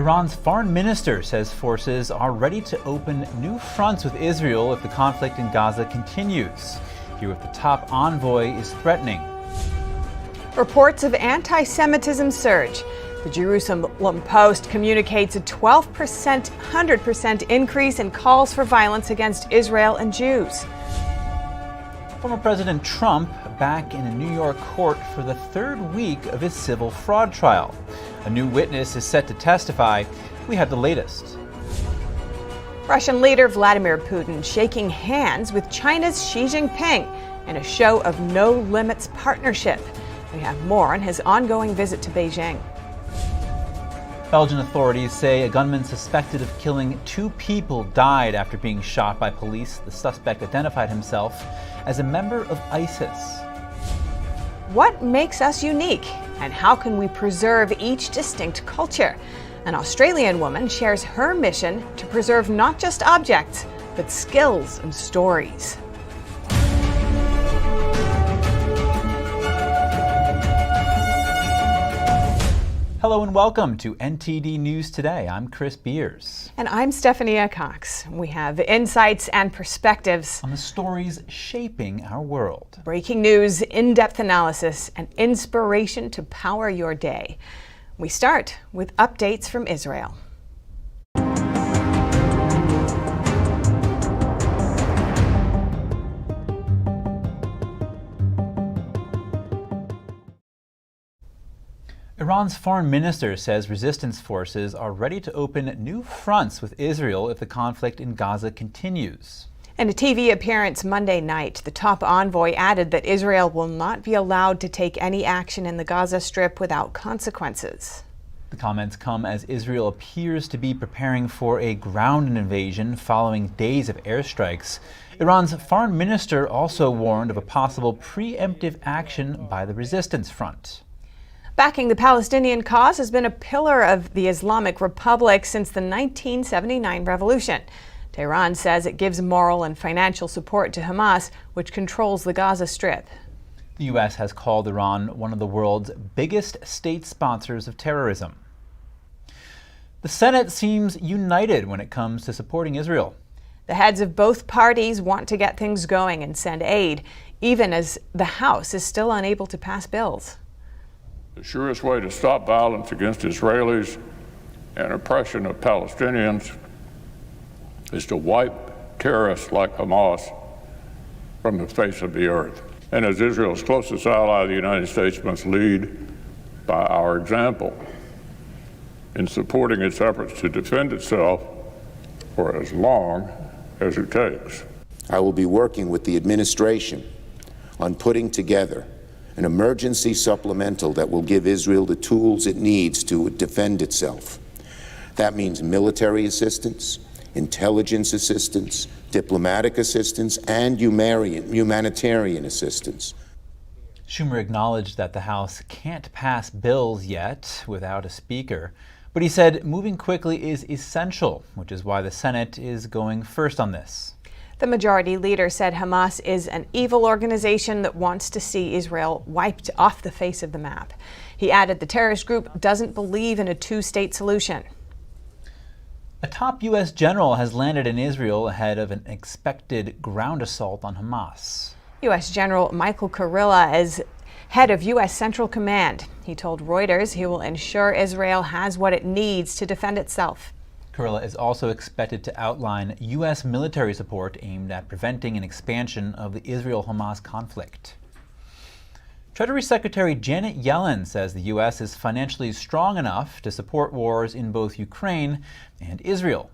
Iran's foreign minister says forces are ready to open new fronts with Israel if the conflict in Gaza continues. Here what the top envoy is threatening. Reports of anti-Semitism surge. The Jerusalem Post communicates a 12%, 100% increase in calls for violence against Israel and Jews. Former President Trump back in a New York court for the third week of his civil fraud trial. A new witness is set to testify. We have the latest. Russian leader Vladimir Putin shaking hands with China's Xi Jinping in a show of no-limits partnership. We have more on his ongoing visit to Beijing. Belgian authorities say a gunman suspected of killing 2 people died after being shot by police. The suspect identified himself as a member of ISIS. What makes us unique, and how can we preserve each distinct culture? An Australian woman shares her mission to preserve not just objects, but skills and stories. Hello and welcome to NTD News Today. I'm Chris Beers. And I'm Stephania Cox. We have insights and perspectives on the stories shaping our world. Breaking news, in-depth analysis, and inspiration to power your day. We start with updates from Israel. Iran's foreign minister says resistance forces are ready to open new fronts with Israel if the conflict in Gaza continues. In a TV appearance Monday night, the top envoy added that Israel will not be allowed to take any action in the Gaza Strip without consequences. The comments come as Israel appears to be preparing for a ground invasion following days of airstrikes. Iran's foreign minister also warned of a possible preemptive action by the resistance front. Backing the Palestinian cause has been a pillar of the Islamic Republic since the 1979 revolution. Tehran says it gives moral and financial support to Hamas, which controls the Gaza Strip. The U.S. has called Iran one of the world's biggest state sponsors of terrorism. The Senate seems united when it comes to supporting Israel. The heads of both parties want to get things going and send aid, even as the House is still unable to pass bills. The surest way to stop violence against Israelis and oppression of Palestinians is to wipe terrorists like Hamas from the face of the earth. And as Israel's closest ally, the United States must lead by our example in supporting its efforts to defend itself for as long as it takes. I will be working with the administration on putting together an emergency supplemental that will give Israel the tools it needs to defend itself. That means military assistance, intelligence assistance, diplomatic assistance, and humanitarian assistance. Schumer acknowledged that the House can't pass bills yet without a speaker, but he said moving quickly is essential, which is why the Senate is going first on this. The majority leader said Hamas is an evil organization that wants to see Israel wiped off the face of the map. He added the terrorist group doesn't believe in a two-state solution. A top U.S. general has landed in Israel ahead of an expected ground assault on Hamas. U.S. General Michael Kurilla is head of U.S. Central Command. He told Reuters he will ensure Israel has what it needs to defend itself. Kurilla is also expected to outline U.S. military support aimed at preventing an expansion of the Israel-Hamas conflict. Treasury Secretary Janet Yellen says the U.S. is financially strong enough to support wars in both Ukraine and Israel.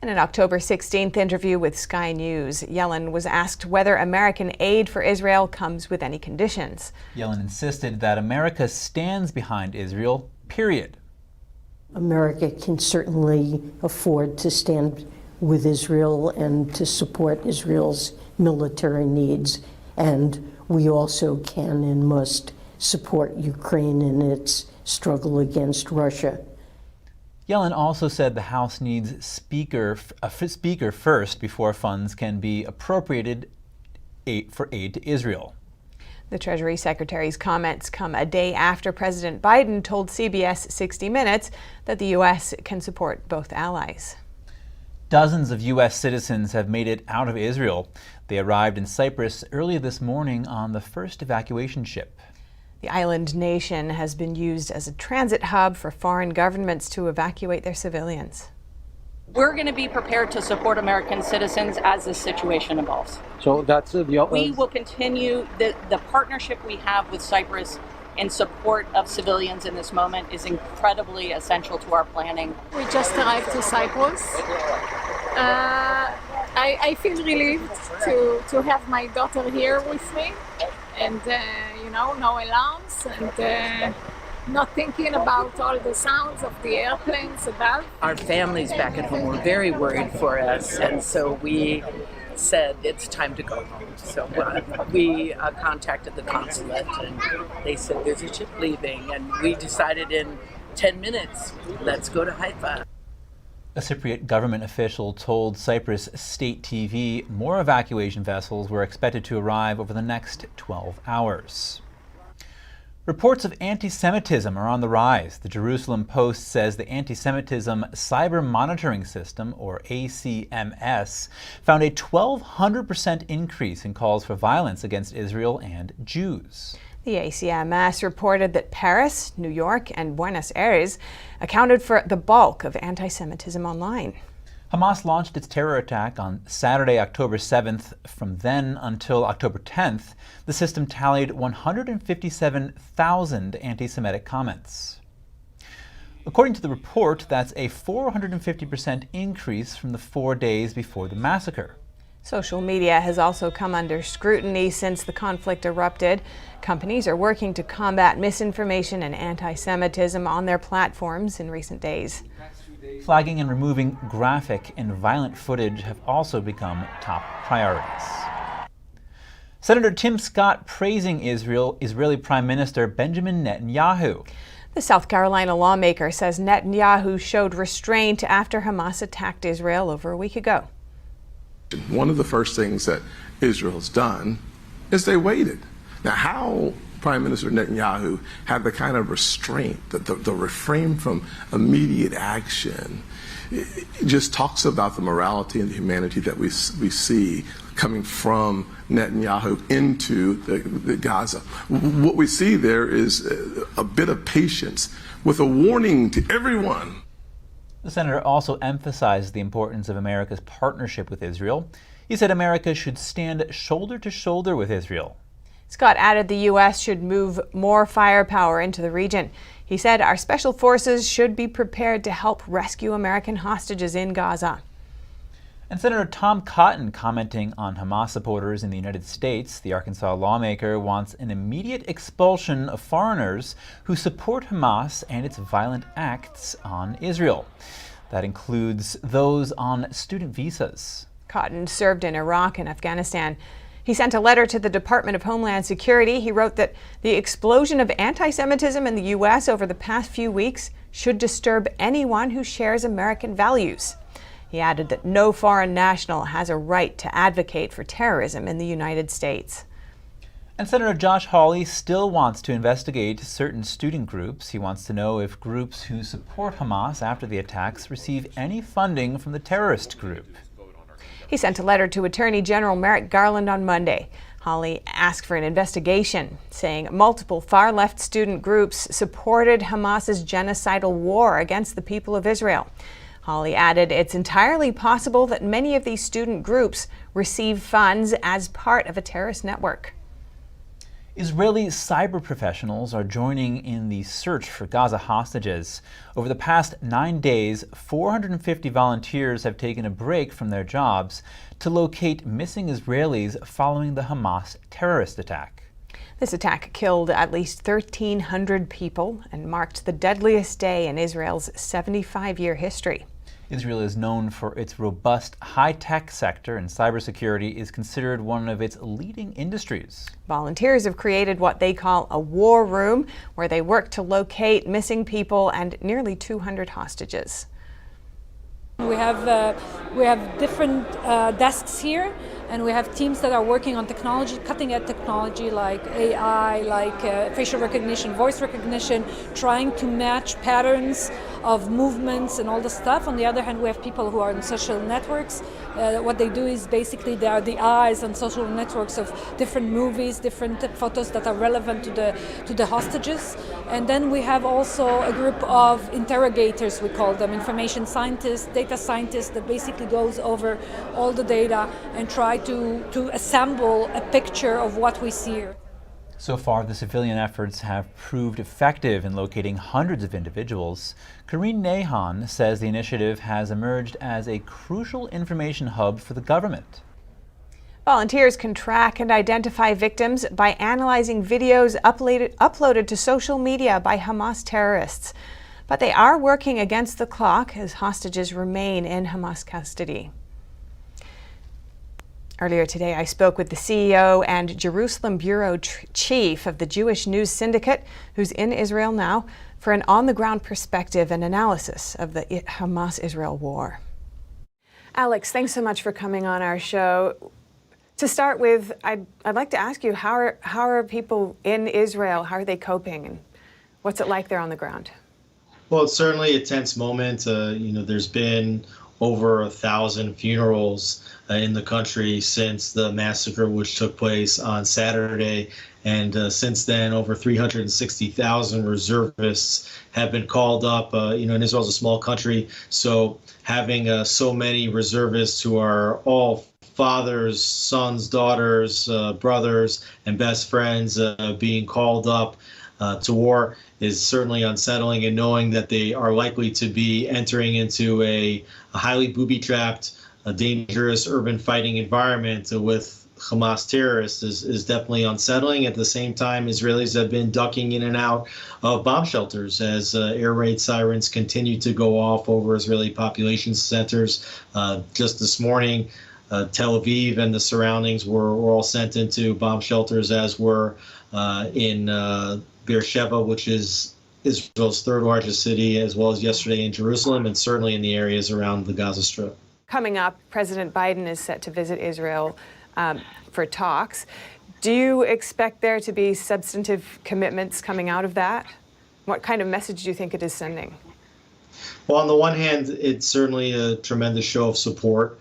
In an October 16th interview with Sky News, Yellen was asked whether American aid for Israel comes with any conditions. Yellen insisted that America stands behind Israel, period. America can certainly afford to stand with Israel and to support Israel's military needs, and we also can and must support Ukraine in its struggle against Russia. Yellen also said the House needs a speaker first before funds can be appropriated for aid to Israel. The Treasury Secretary's comments come a day after President Biden told CBS 60 Minutes that the U.S. can support both allies. Dozens of U.S. citizens have made it out of Israel. They arrived in Cyprus early this morning on the first evacuation ship. The island nation has been used as a transit hub for foreign governments to evacuate their civilians. We're going to be prepared to support American citizens as this situation evolves. So that's we will continue the partnership we have with Cyprus in support of civilians in this moment is incredibly essential to our planning. We just arrived to Cyprus. I feel relieved to have my daughter here with me, and no alarms, and not thinking about all the sounds of the airplanes above. Our families back at home were very worried for us, and so we said it's time to go home. So we contacted the consulate, and they said there's a ship leaving, and we decided in 10 minutes, let's go to Haifa. A Cypriot government official told Cyprus State TV more evacuation vessels were expected to arrive over the next 12 hours. Reports of anti-Semitism are on the rise. The Jerusalem Post says the Anti-Semitism Cyber Monitoring System, or ACMS, found a 1,200% increase in calls for violence against Israel and Jews. The ACMS reported that Paris, New York, and Buenos Aires accounted for the bulk of anti-Semitism online. Hamas launched its terror attack on Saturday, October 7th. From then until October 10th, the system tallied 157,000 anti-Semitic comments. According to the report, that's a 450% increase from the 4 days before the massacre. Social media has also come under scrutiny since the conflict erupted. Companies are working to combat misinformation and anti-Semitism on their platforms in recent days. Flagging and removing graphic and violent footage have also become top priorities. Senator Tim Scott praising Israeli Prime Minister Benjamin Netanyahu. The South Carolina lawmaker says Netanyahu showed restraint after Hamas attacked Israel over a week ago. One of the first things that Israel's done is they waited. Now, how Prime Minister Netanyahu had the kind of restraint, the refrain from immediate action, it just talks about the morality and the humanity that we see coming from Netanyahu into the Gaza. What we see there is a bit of patience with a warning to everyone. The senator also emphasized the importance of America's partnership with Israel. He said America should stand shoulder to shoulder with Israel. Scott added the U.S. should move more firepower into the region. He said our special forces should be prepared to help rescue American hostages in Gaza. And Senator Tom Cotton commenting on Hamas supporters in the United States. The Arkansas lawmaker wants an immediate expulsion of foreigners who support Hamas and its violent acts on Israel. That includes those on student visas. Cotton served in Iraq and Afghanistan. He sent a letter to the Department of Homeland Security. He wrote that the explosion of anti-Semitism in the U.S. over the past few weeks should disturb anyone who shares American values. He added that no foreign national has a right to advocate for terrorism in the United States. And Senator Josh Hawley still wants to investigate certain student groups. He wants to know if groups who support Hamas after the attacks receive any funding from the terrorist group. He sent a letter to Attorney General Merrick Garland on Monday. Hawley asked for an investigation, saying multiple far-left student groups supported Hamas's genocidal war against the people of Israel. Hawley added it's entirely possible that many of these student groups receive funds as part of a terrorist network. Israeli cyber professionals are joining in the search for Gaza hostages. Over the past 9 days, 450 volunteers have taken a break from their jobs to locate missing Israelis following the Hamas terrorist attack. This attack killed at least 1,300 people and marked the deadliest day in Israel's 75-year history. Israel is known for its robust high-tech sector, and cybersecurity is considered one of its leading industries. Volunteers have created what they call a war room, where they work to locate missing people and nearly 200 hostages. We have different desks here And we have teams that are working on technology, cutting-edge technology like AI, like facial recognition, voice recognition, trying to match patterns of movements and all the stuff. On the other hand, we have people who are in social networks. What they do is basically they are the eyes on social networks of different movies, different photos that are relevant to the hostages. And then we have also a group of interrogators, we call them, information scientists, data scientists, that basically goes over all the data and try to assemble a picture of what we see here. So far, the civilian efforts have proved effective in locating hundreds of individuals. Karine Nahan says the initiative has emerged as a crucial information hub for the government. Volunteers can track and identify victims by analyzing videos uploaded to social media by Hamas terrorists. But they are working against the clock as hostages remain in Hamas custody. Earlier today, I spoke with the CEO and Jerusalem Bureau Chief of the Jewish News Syndicate, who's in Israel now, for an on-the-ground perspective and analysis of the Hamas-Israel war. Alex, thanks so much for coming on our show. To start with, I'd like to ask you, how are people in Israel, how are they coping, and what's it like there on the ground? Well, it's certainly a tense moment. There's been over 1,000 funerals in the country since the massacre which took place on Saturday. And since then, over 360,000 reservists have been called up. And Israel's a small country, so having so many reservists who are all fathers, sons, daughters, brothers, and best friends being called up to war is certainly unsettling, and knowing that they are likely to be entering into a highly booby-trapped, dangerous urban fighting environment with Hamas terrorists is definitely unsettling. At the same time, Israelis have been ducking in and out of bomb shelters as air raid sirens continue to go off over Israeli population centers. Just this morning, Tel Aviv and the surroundings were all sent into bomb shelters, as were in Beersheba, which is Israel's third largest city, as well as yesterday in Jerusalem, and certainly in the areas around the Gaza Strip. Coming up, President Biden is set to visit Israel for talks. Do you expect there to be substantive commitments coming out of that? What kind of message do you think it is sending? Well, on the one hand, it's certainly a tremendous show of support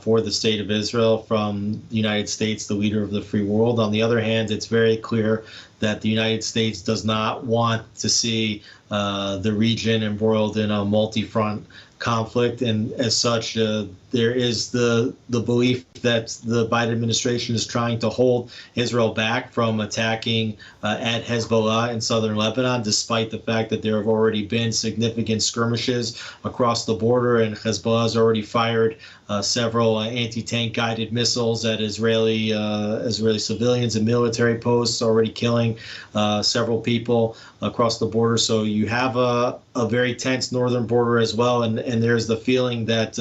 for the state of Israel from the United States, the leader of the free world. On the other hand, it's very clear that the United States does not want to see the region embroiled in a multi-front conflict, and as such, there is the belief that the Biden administration is trying to hold Israel back from attacking at Hezbollah in southern Lebanon, despite the fact that there have already been significant skirmishes across the border, and Hezbollah has already fired several anti-tank guided missiles at Israeli civilians and military posts, already killing several people across the border. So you have a very tense northern border as well, and there's the feeling that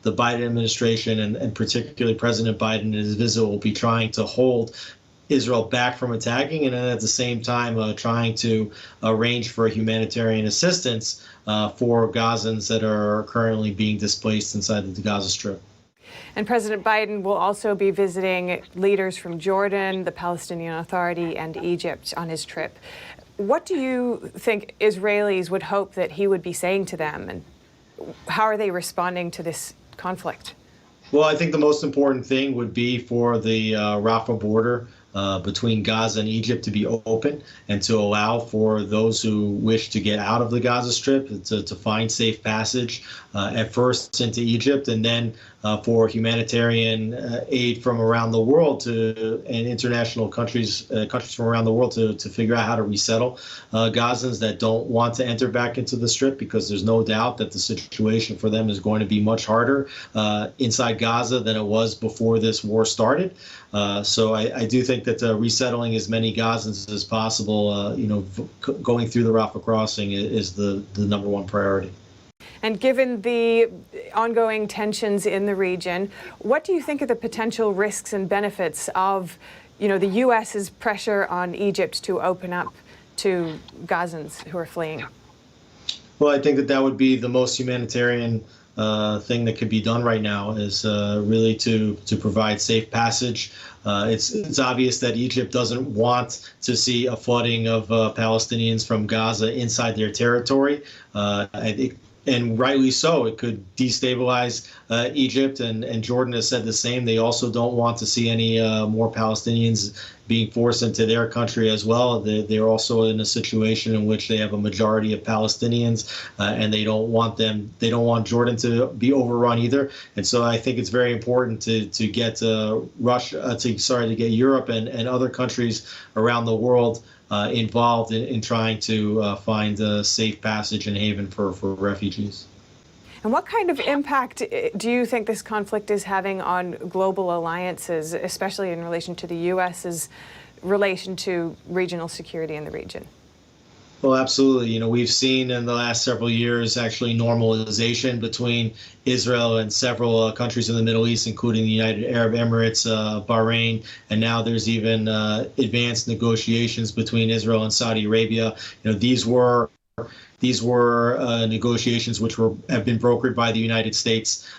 the Biden administration and particularly President Biden in his visit will be trying to hold Israel back from attacking, and then at the same time trying to arrange for humanitarian assistance for Gazans that are currently being displaced inside the Gaza Strip. And President Biden will also be visiting leaders from Jordan, the Palestinian Authority, and Egypt on his trip. What do you think Israelis would hope that he would be saying to them, and how are they responding to this conflict? Well, I think the most important thing would be for the Rafah border between Gaza and Egypt to be open and to allow for those who wish to get out of the Gaza Strip to find safe passage at first into Egypt, and then for humanitarian aid from around the world and international countries from around the world to figure out how to resettle Gazans that don't want to enter back into the Strip, because there's no doubt that the situation for them is going to be much harder inside Gaza than it was before this war started. So I do think that resettling as many Gazans as possible, going through the Rafah crossing is the number one priority. And given the ongoing tensions in the region, what do you think are the potential risks and benefits of, the U.S.'s pressure on Egypt to open up to Gazans who are fleeing? Well, I think that would be the most humanitarian thing that could be done right now is really to provide safe passage. It's obvious that Egypt doesn't want to see a flooding of Palestinians from Gaza inside their territory. I think, and rightly so, it could destabilize Egypt, and Jordan has said the same. They also don't want to see any more Palestinians being forced into their country as well. They're also in a situation in which they have a majority of Palestinians, and they don't want Jordan to be overrun either. And so I think it's very important to get to get Europe and other countries around the world involved in trying to find a safe passage and haven for refugees. And what kind of impact do you think this conflict is having on global alliances, especially in relation to the U.S.'s relation to regional security in the region? Well, absolutely. We've seen in the last several years actually normalization between Israel and several countries in the Middle East, including the United Arab Emirates, Bahrain, and now there's even advanced negotiations between Israel and Saudi Arabia. These were negotiations which have been brokered by the United States.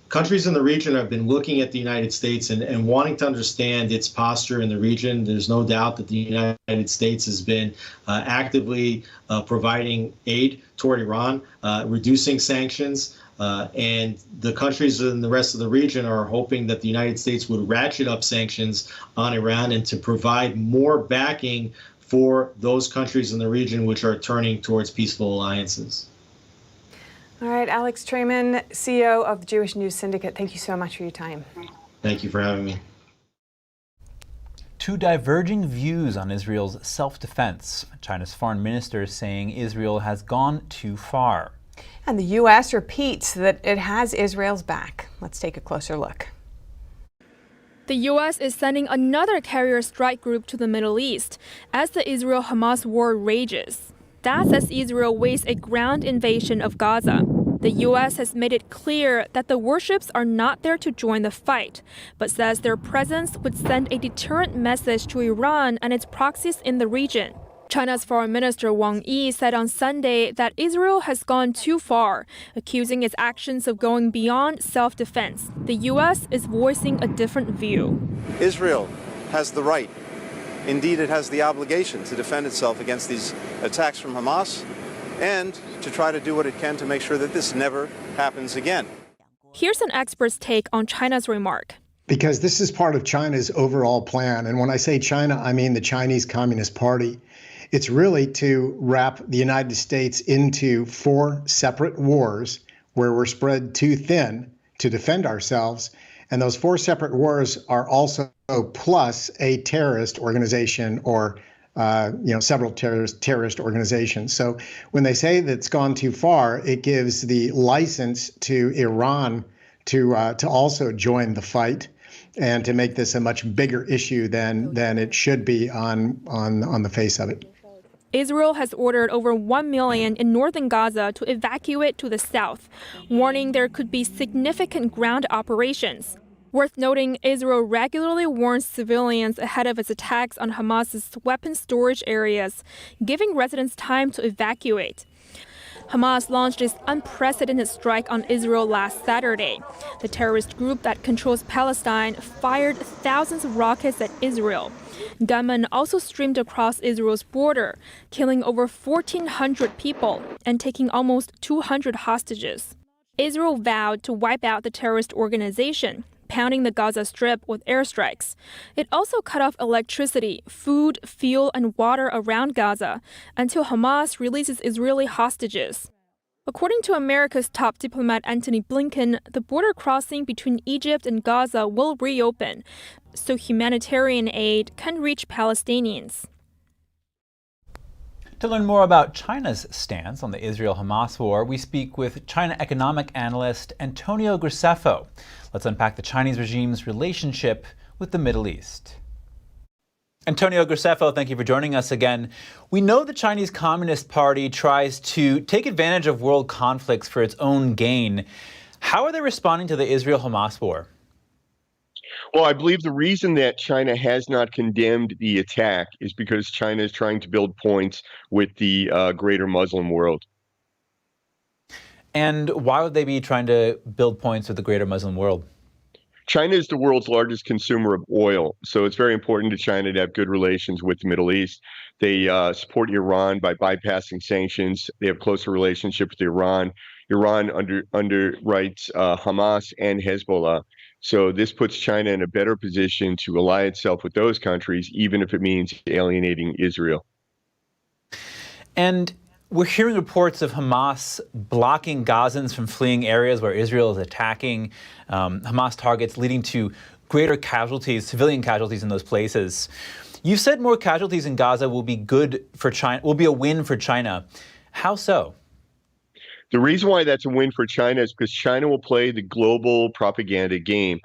Countries in the region have been looking at the United States and wanting to understand its posture in the region. There's no doubt that the United States has been actively providing aid toward Iran, reducing sanctions, and the countries in the rest of the region are hoping that the United States would ratchet up sanctions on Iran and to provide more backing for those countries in the region which are turning towards peaceful alliances. All right, Alex Trayman, CEO of the Jewish News Syndicate, thank you so much for your time. Thank you for having me. Two diverging views on Israel's self-defense. China's foreign minister is saying Israel has gone too far. And the U.S. repeats that it has Israel's back. Let's take a closer look. The U.S. is sending another carrier strike group to the Middle East as the Israel-Hamas war rages. That's as Israel wastes a ground invasion of Gaza. The U.S. has made it clear that the warships are not there to join the fight, but says their presence would send a deterrent message to Iran and its proxies in the region. China's Foreign Minister Wang Yi said on Sunday that Israel has gone too far, accusing its actions of going beyond self-defense. The U.S. is voicing a different view. Israel has the right, indeed it has the obligation to defend itself against these attacks from Hamas and to try to do what it can to make sure that this never happens again. Here's an expert's take on China's remark. Because this is part of China's overall plan. And when I say China, I mean the Chinese Communist Party. It's really to wrap the United States into 4 separate wars where we're spread too thin to defend ourselves. And those 4 separate wars are also plus a terrorist organization or several terrorist organizations. So when they say that it's gone too far, it gives the license to Iran to also join the fight and to make this a much bigger issue than it should be on the face of it. Israel has ordered over 1 million in northern Gaza to evacuate to the south, warning there could be significant ground operations. Worth noting, Israel regularly warns civilians ahead of its attacks on Hamas's weapons storage areas, giving residents time to evacuate. Hamas launched its unprecedented strike on Israel last Saturday. The terrorist group that controls Palestine fired thousands of rockets at Israel. Gunmen also streamed across Israel's border, killing over 1,400 people and taking almost 200 hostages. Israel vowed to wipe out the terrorist organization, pounding the Gaza Strip with airstrikes. It also cut off electricity, food, fuel, and water around Gaza until Hamas releases Israeli hostages. According to America's top diplomat Antony Blinken, the border crossing between Egypt and Gaza will reopen, so humanitarian aid can reach Palestinians. To learn more about China's stance on the Israel-Hamas war, we speak with China economic analyst Antonio Graceffo. Let's unpack the Chinese regime's relationship with the Middle East. Antonio Graceffo, thank you for joining us again. We know the Chinese Communist Party tries to take advantage of world conflicts for its own gain. How are they responding to the Israel-Hamas war? Well, I believe the reason that China has not condemned the attack is because China is trying to build points with the greater Muslim world. And why would they be trying to build points with the greater Muslim world? China is the world's largest consumer of oil, so it's very important to China to have good relations with the Middle East. They support Iran by bypassing sanctions. They have closer relationship with Iran. Iran underwrites Hamas and Hezbollah. So this puts China in a better position to ally itself with those countries, even if it means alienating Israel. And we're hearing reports of Hamas blocking Gazans from fleeing areas where Israel is attacking. Hamas targets leading to greater casualties, civilian casualties in those places. You said more casualties in Gaza will be good for China, will be a win for China. How so? The reason why that's a win for China is because China will play the global propaganda game.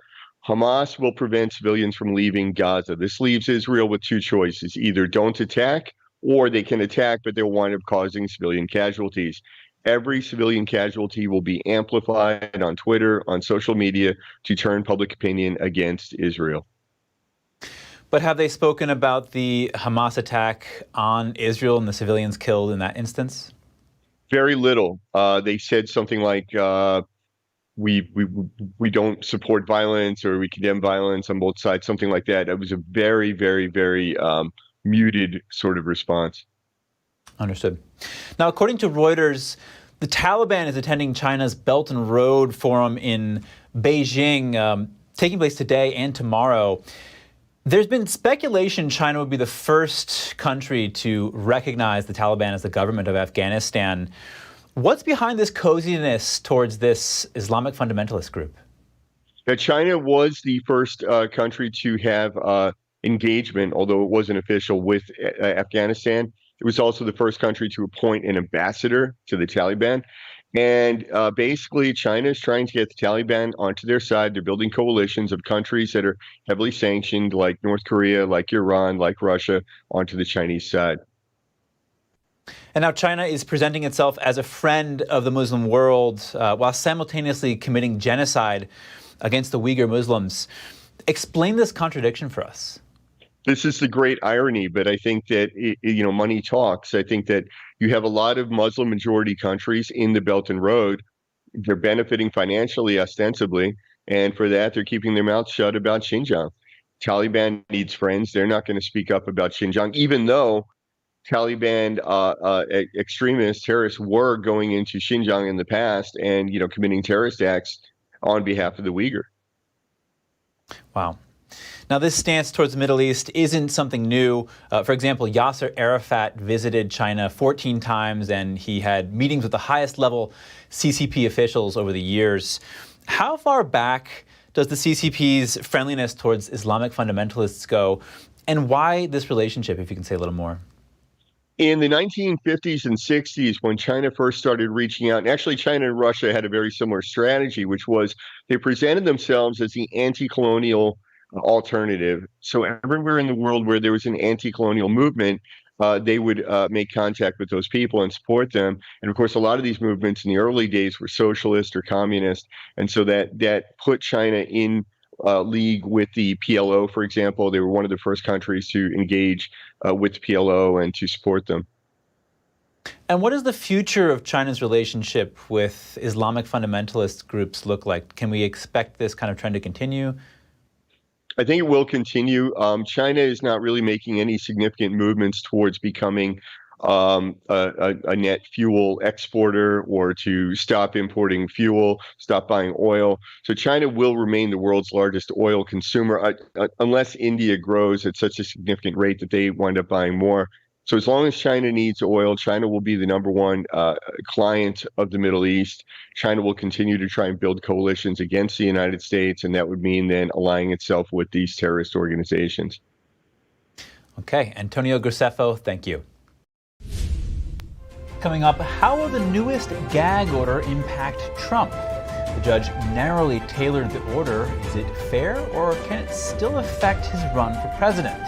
Hamas will prevent civilians from leaving Gaza. This leaves Israel with two choices: either don't attack, or they can attack, but they'll wind up causing civilian casualties. Every civilian casualty will be amplified on Twitter, on social media, to turn public opinion against Israel. But have they spoken about the Hamas attack on Israel and the civilians killed in that instance? Very little. They said something like, we don't support violence, or we condemn violence on both sides, something like that. It was a very, very, very muted sort of response. Understood. Now, according to Reuters, the Taliban is attending China's Belt and Road Forum in Beijing, taking place today and tomorrow. There's been speculation China would be the first country to recognize the Taliban as the government of Afghanistan. What's behind this coziness towards this Islamic fundamentalist group? China was the first country to have engagement, although it wasn't official, with Afghanistan. It was also the first country to appoint an ambassador to the Taliban. And basically, China is trying to get the Taliban onto their side. They're building coalitions of countries that are heavily sanctioned, like North Korea, like Iran, like Russia, onto the Chinese side. And now China is presenting itself as a friend of the Muslim world while simultaneously committing genocide against the Uyghur Muslims. Explain this contradiction for us. This is the great irony, but I think that, money talks. I think that you have a lot of Muslim majority countries in the Belt and Road. They're benefiting financially, ostensibly, and for that, they're keeping their mouths shut about Xinjiang. Taliban needs friends. They're not going to speak up about Xinjiang, even though Taliban extremists, terrorists were going into Xinjiang in the past and, committing terrorist acts on behalf of the Uyghur. Wow. Now, this stance towards the Middle East isn't something new. For example, Yasser Arafat visited China 14 times, and he had meetings with the highest level CCP officials over the years. How far back does the CCP's friendliness towards Islamic fundamentalists go, and why this relationship, if you can say a little more? In the 1950s and 60s, when China first started reaching out, and actually China and Russia had a very similar strategy, which was they presented themselves as the anti-colonial alternative. So everywhere in the world where there was an anti-colonial movement, they would make contact with those people and support them. And of course, a lot of these movements in the early days were socialist or communist. And so that put China in league with the PLO, for example. They were one of the first countries to engage with the PLO and to support them. And what does the future of China's relationship with Islamic fundamentalist groups look like? Can we expect this kind of trend to continue? I think it will continue. China is not really making any significant movements towards becoming a net fuel exporter or to stop importing fuel, stop buying oil. So China will remain the world's largest oil consumer unless India grows at such a significant rate that they wind up buying more. So as long as China needs oil, China will be the number one client of the Middle East. China will continue to try and build coalitions against the United States, and that would mean then allying itself with these terrorist organizations. Okay, Antonio Graceffo, thank you. Coming up, how will the newest gag order impact Trump? The judge narrowly tailored the order. Is it fair, or can it still affect his run for president?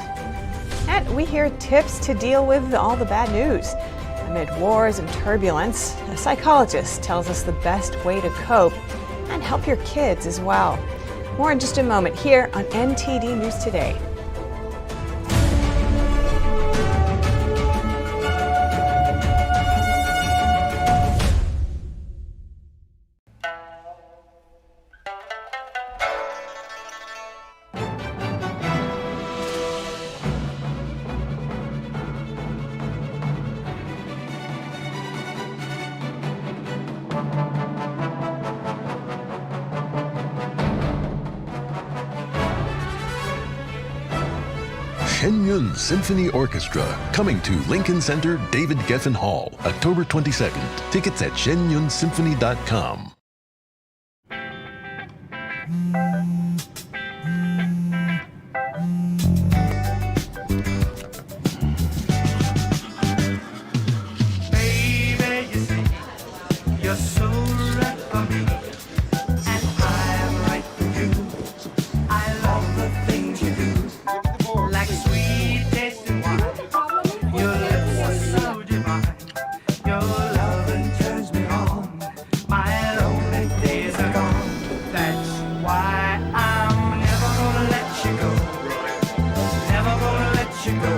And we hear tips to deal with all the bad news. Amid wars and turbulence, a psychologist tells us the best way to cope and help your kids as well. More in just a moment here on NTD News Today. Shenyun Symphony Orchestra, coming to Lincoln Center, David Geffen Hall, October 22nd. Tickets at shenyunsymphony.com. Baby, you see, you're so right for me, and I'm right for you. I love the things you do, like sweet tasting wine. Your lips are so divine. Your loving turns me on. My lonely days are gone. That's why I'm never gonna let you go. Never gonna let you go.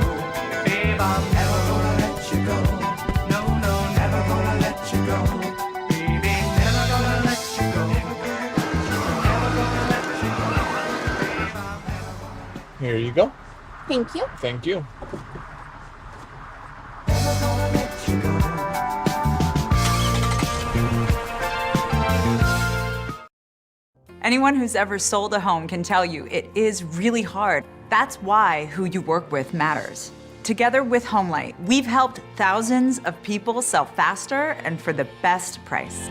Babe, I'm never gonna let you go. No, no, never gonna let you go. Baby, never gonna let you go. Never gonna let you go. Here you go. Thank you. Thank you. Anyone who's ever sold a home can tell you it is really hard. That's why who you work with matters. Together with HomeLight, we've helped thousands of people sell faster and for the best price.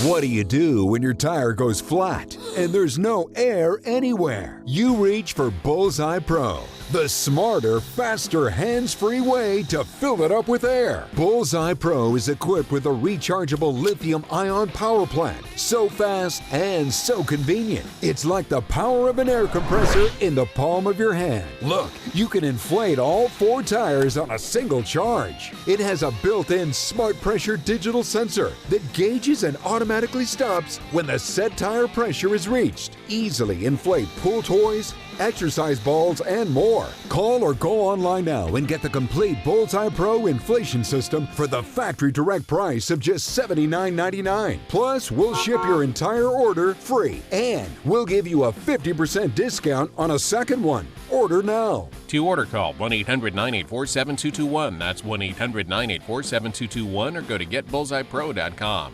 What do you do when your tire goes flat and there's no air anywhere? You reach for Bullseye Pro, the smarter, faster, hands-free way to fill it up with air. Bullseye Pro is equipped with a rechargeable lithium-ion power plant. So fast and so convenient. It's like the power of an air compressor in the palm of your hand. Look, you can inflate all 4 tires on a single charge. It has a built-in smart pressure digital sensor that gauges and automatically stops when the set tire pressure is reached. Easily inflate pool toys, exercise balls, and more. Call or go online now and get the complete Bullseye Pro inflation system for the factory direct price of just $79.99. Plus, we'll ship your entire order free, and we'll give you a 50% discount on a second one. Order now. To order, call 1-800-984-7221. That's 1-800-984-7221, or go to getbullseyepro.com.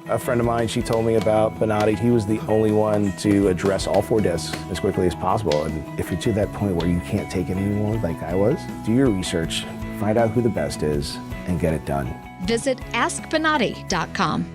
A friend of mine, she told me about Bonatti. He was the only one to address all 4 discs as quickly as possible. And if you're to that point where you can't take it anymore, like I was, do your research, find out who the best is, and get it done. Visit AskBonatti.com.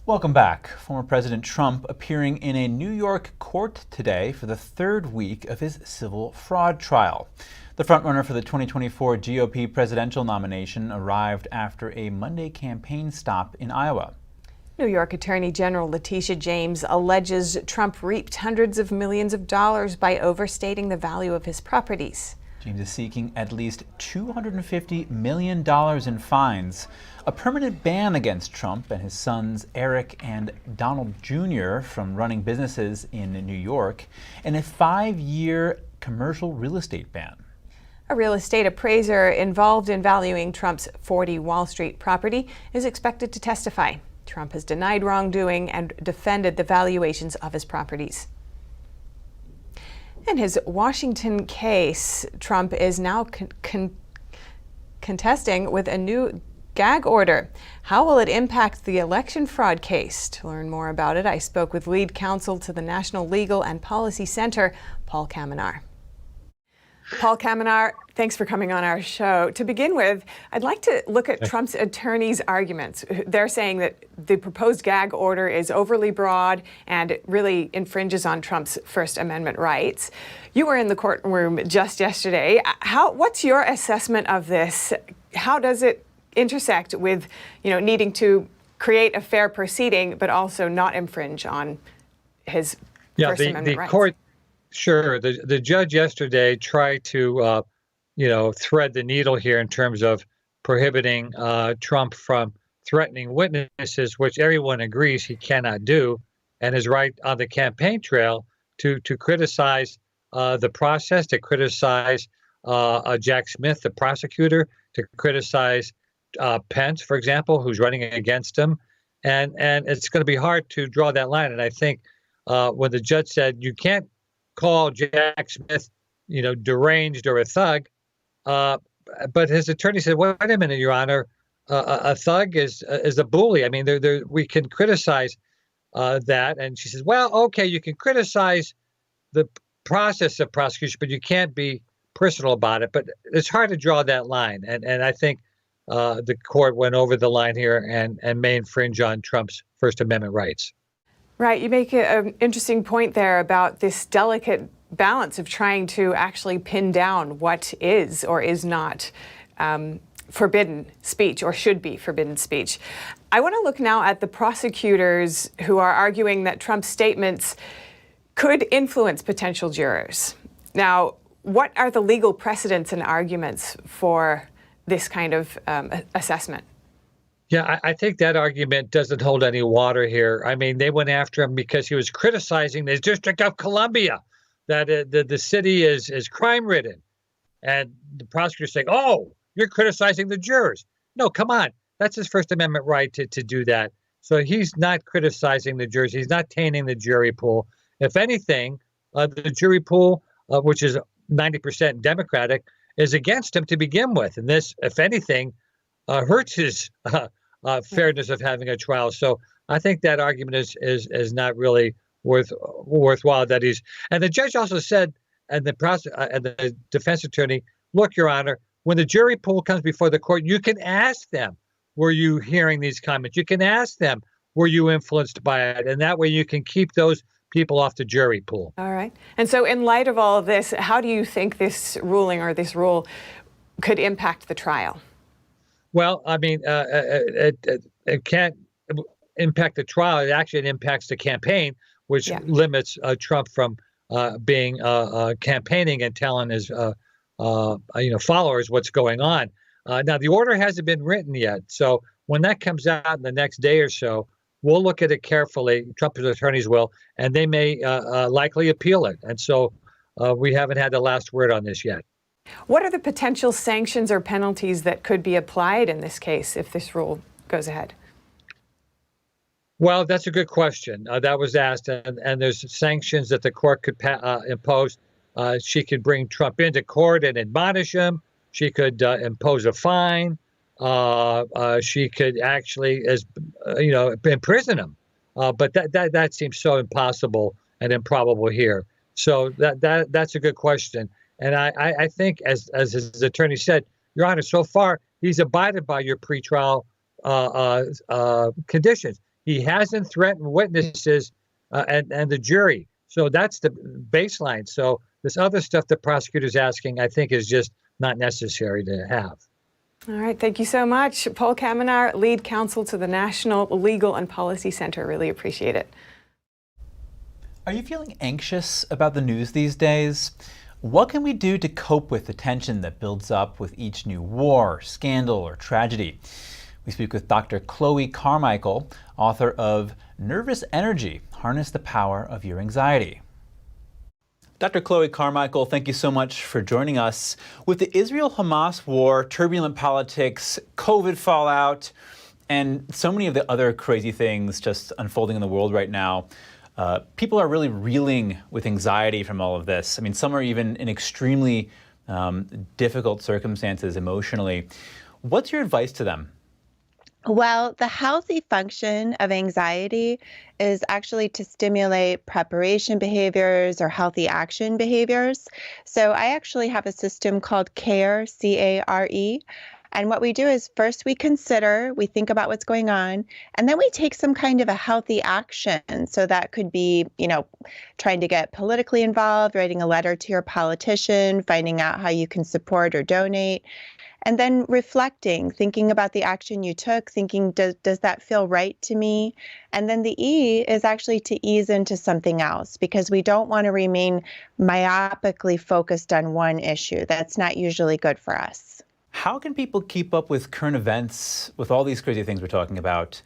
Welcome back. Former President Trump appearing in a New York court today for the 3rd week of his civil fraud trial. The frontrunner for the 2024 GOP presidential nomination arrived after a Monday campaign stop in Iowa. New York Attorney General Letitia James alleges Trump reaped hundreds of millions of dollars by overstating the value of his properties. James is seeking at least $250 million in fines, a permanent ban against Trump and his sons Eric and Donald Jr. from running businesses in New York, and a 5-year commercial real estate ban. A real estate appraiser involved in valuing Trump's 40 Wall Street property is expected to testify. Trump has denied wrongdoing and defended the valuations of his properties. In his Washington case, Trump is now contesting with a new gag order. How will it impact the election fraud case? To learn more about it, I spoke with lead counsel to the National Legal and Policy Center, Paul Kamenar. Paul Kamenar, thanks for coming on our show. To begin with, I'd like to look at Trump's attorneys' arguments. They're saying that the proposed gag order is overly broad and it really infringes on Trump's First Amendment rights. You were in the courtroom just yesterday. What's your assessment of this? How does it intersect with, needing to create a fair proceeding, but also not infringe on his First Amendment rights? Sure. The judge yesterday tried to, thread the needle here in terms of prohibiting Trump from threatening witnesses, which everyone agrees he cannot do, and is right on the campaign trail to criticize the process, to criticize Jack Smith, the prosecutor, to criticize Pence, for example, who's running against him. And it's going to be hard to draw that line. And I think when the judge said you can't call Jack Smith, deranged or a thug, But his attorney said, "Wait a minute, Your Honor. A thug is a bully. I mean, we can criticize that." And she says, "Well, okay, you can criticize the process of prosecution, but you can't be personal about it." But it's hard to draw that line, and I think the court went over the line here and may infringe on Trump's First Amendment rights. Right. You make an interesting point there about this delicate balance of trying to actually pin down what is or is not forbidden speech or should be forbidden speech. I want to look now at the prosecutors who are arguing that Trump's statements could influence potential jurors. Now, what are the legal precedents and arguments for this kind of assessment? Yeah, I think that argument doesn't hold any water here. I mean, they went after him because he was criticizing the District of Columbia, that the city is crime-ridden. And the prosecutor's saying, "Oh, you're criticizing the jurors." No, come on. That's his First Amendment right to do that. So he's not criticizing the jurors. He's not tainting the jury pool. If anything, the jury pool, which is 90% Democratic, is against him to begin with. And this, if anything, hurts his fairness of having a trial. So I think that argument is not really worthwhile. That he's, and the judge also said, and the defense attorney, "Look, Your Honor, when the jury pool comes before the court, you can ask them, were you hearing these comments? You can ask them, were you influenced by it? And that way you can keep those people off the jury pool." All right. And so in light of all of this, how do you think this ruling or this rule could impact the trial? Well, I mean, it can't impact the trial. It actually impacts the campaign, which limits Trump from being campaigning and telling his followers what's going on. Now, the order hasn't been written yet. So when that comes out in the next day or so, we'll look at it carefully. Trump's attorneys will, and they may likely appeal it. And so we haven't had the last word on this yet. What are the potential sanctions or penalties that could be applied in this case if this rule goes ahead? Well, that's a good question. That was asked, and there's sanctions that the court could impose. She could bring Trump into court and admonish him. She could impose a fine. She could actually, imprison him. But that seems so impossible and improbable here. So that's a good question. And I think, as his attorney said, Your Honor, so far he's abided by your pretrial conditions. He hasn't threatened witnesses and the jury. So that's the baseline. So this other stuff the prosecutor's asking, I think, is just not necessary to have. All right. Thank you so much. Paul Kamenar, lead counsel to the National Legal and Policy Center. Really appreciate it. Are you feeling anxious about the news these days? What can we do to cope with the tension that builds up with each new war, scandal, or tragedy? We speak with Dr. Chloe Carmichael, author of Nervous Energy, Harness the Power of Your Anxiety. Dr. Chloe Carmichael, thank you so much for joining us. With the Israel-Hamas war, turbulent politics, COVID fallout, and so many of the other crazy things just unfolding in the world right now, people are really reeling with anxiety from all of this. I mean, some are even in extremely difficult circumstances emotionally. What's your advice to them? Well, the healthy function of anxiety is actually to stimulate preparation behaviors or healthy action behaviors. So I actually have a system called CARE, C-A-R-E. And what we do is first we think about what's going on, and then we take some kind of a healthy action. So that could be, trying to get politically involved, writing a letter to your politician, finding out how you can support or donate. And then reflecting, thinking about the action you took, thinking, does that feel right to me? And then the E is actually to ease into something else, because we don't want to remain myopically focused on one issue. That's not usually good for us. How can people keep up with current events, with all these crazy things we're talking about,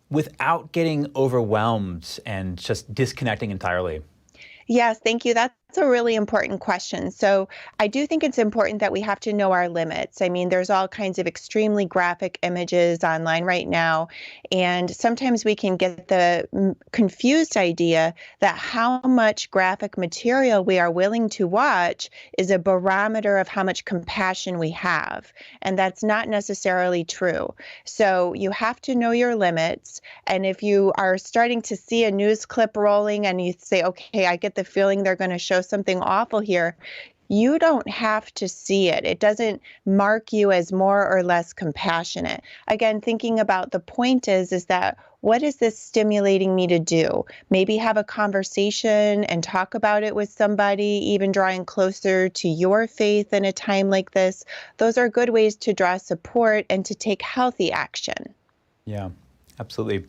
without getting overwhelmed and just disconnecting entirely? Yes, thank you. That's a really important question. So I do think it's important that we have to know our limits. I mean, there's all kinds of extremely graphic images online right now, and sometimes we can get the confused idea that how much graphic material we are willing to watch is a barometer of how much compassion we have, and that's not necessarily true. So you have to know your limits, and if you are starting to see a news clip rolling and you say, okay, I get the feeling they're going to show something awful here, you don't have to see it. It doesn't mark you as more or less compassionate. Again, thinking about the point is that what is this stimulating me to do? Maybe have a conversation and talk about it with somebody, even drawing closer to your faith in a time like this. Those are good ways to draw support and to take healthy action. Yeah, absolutely.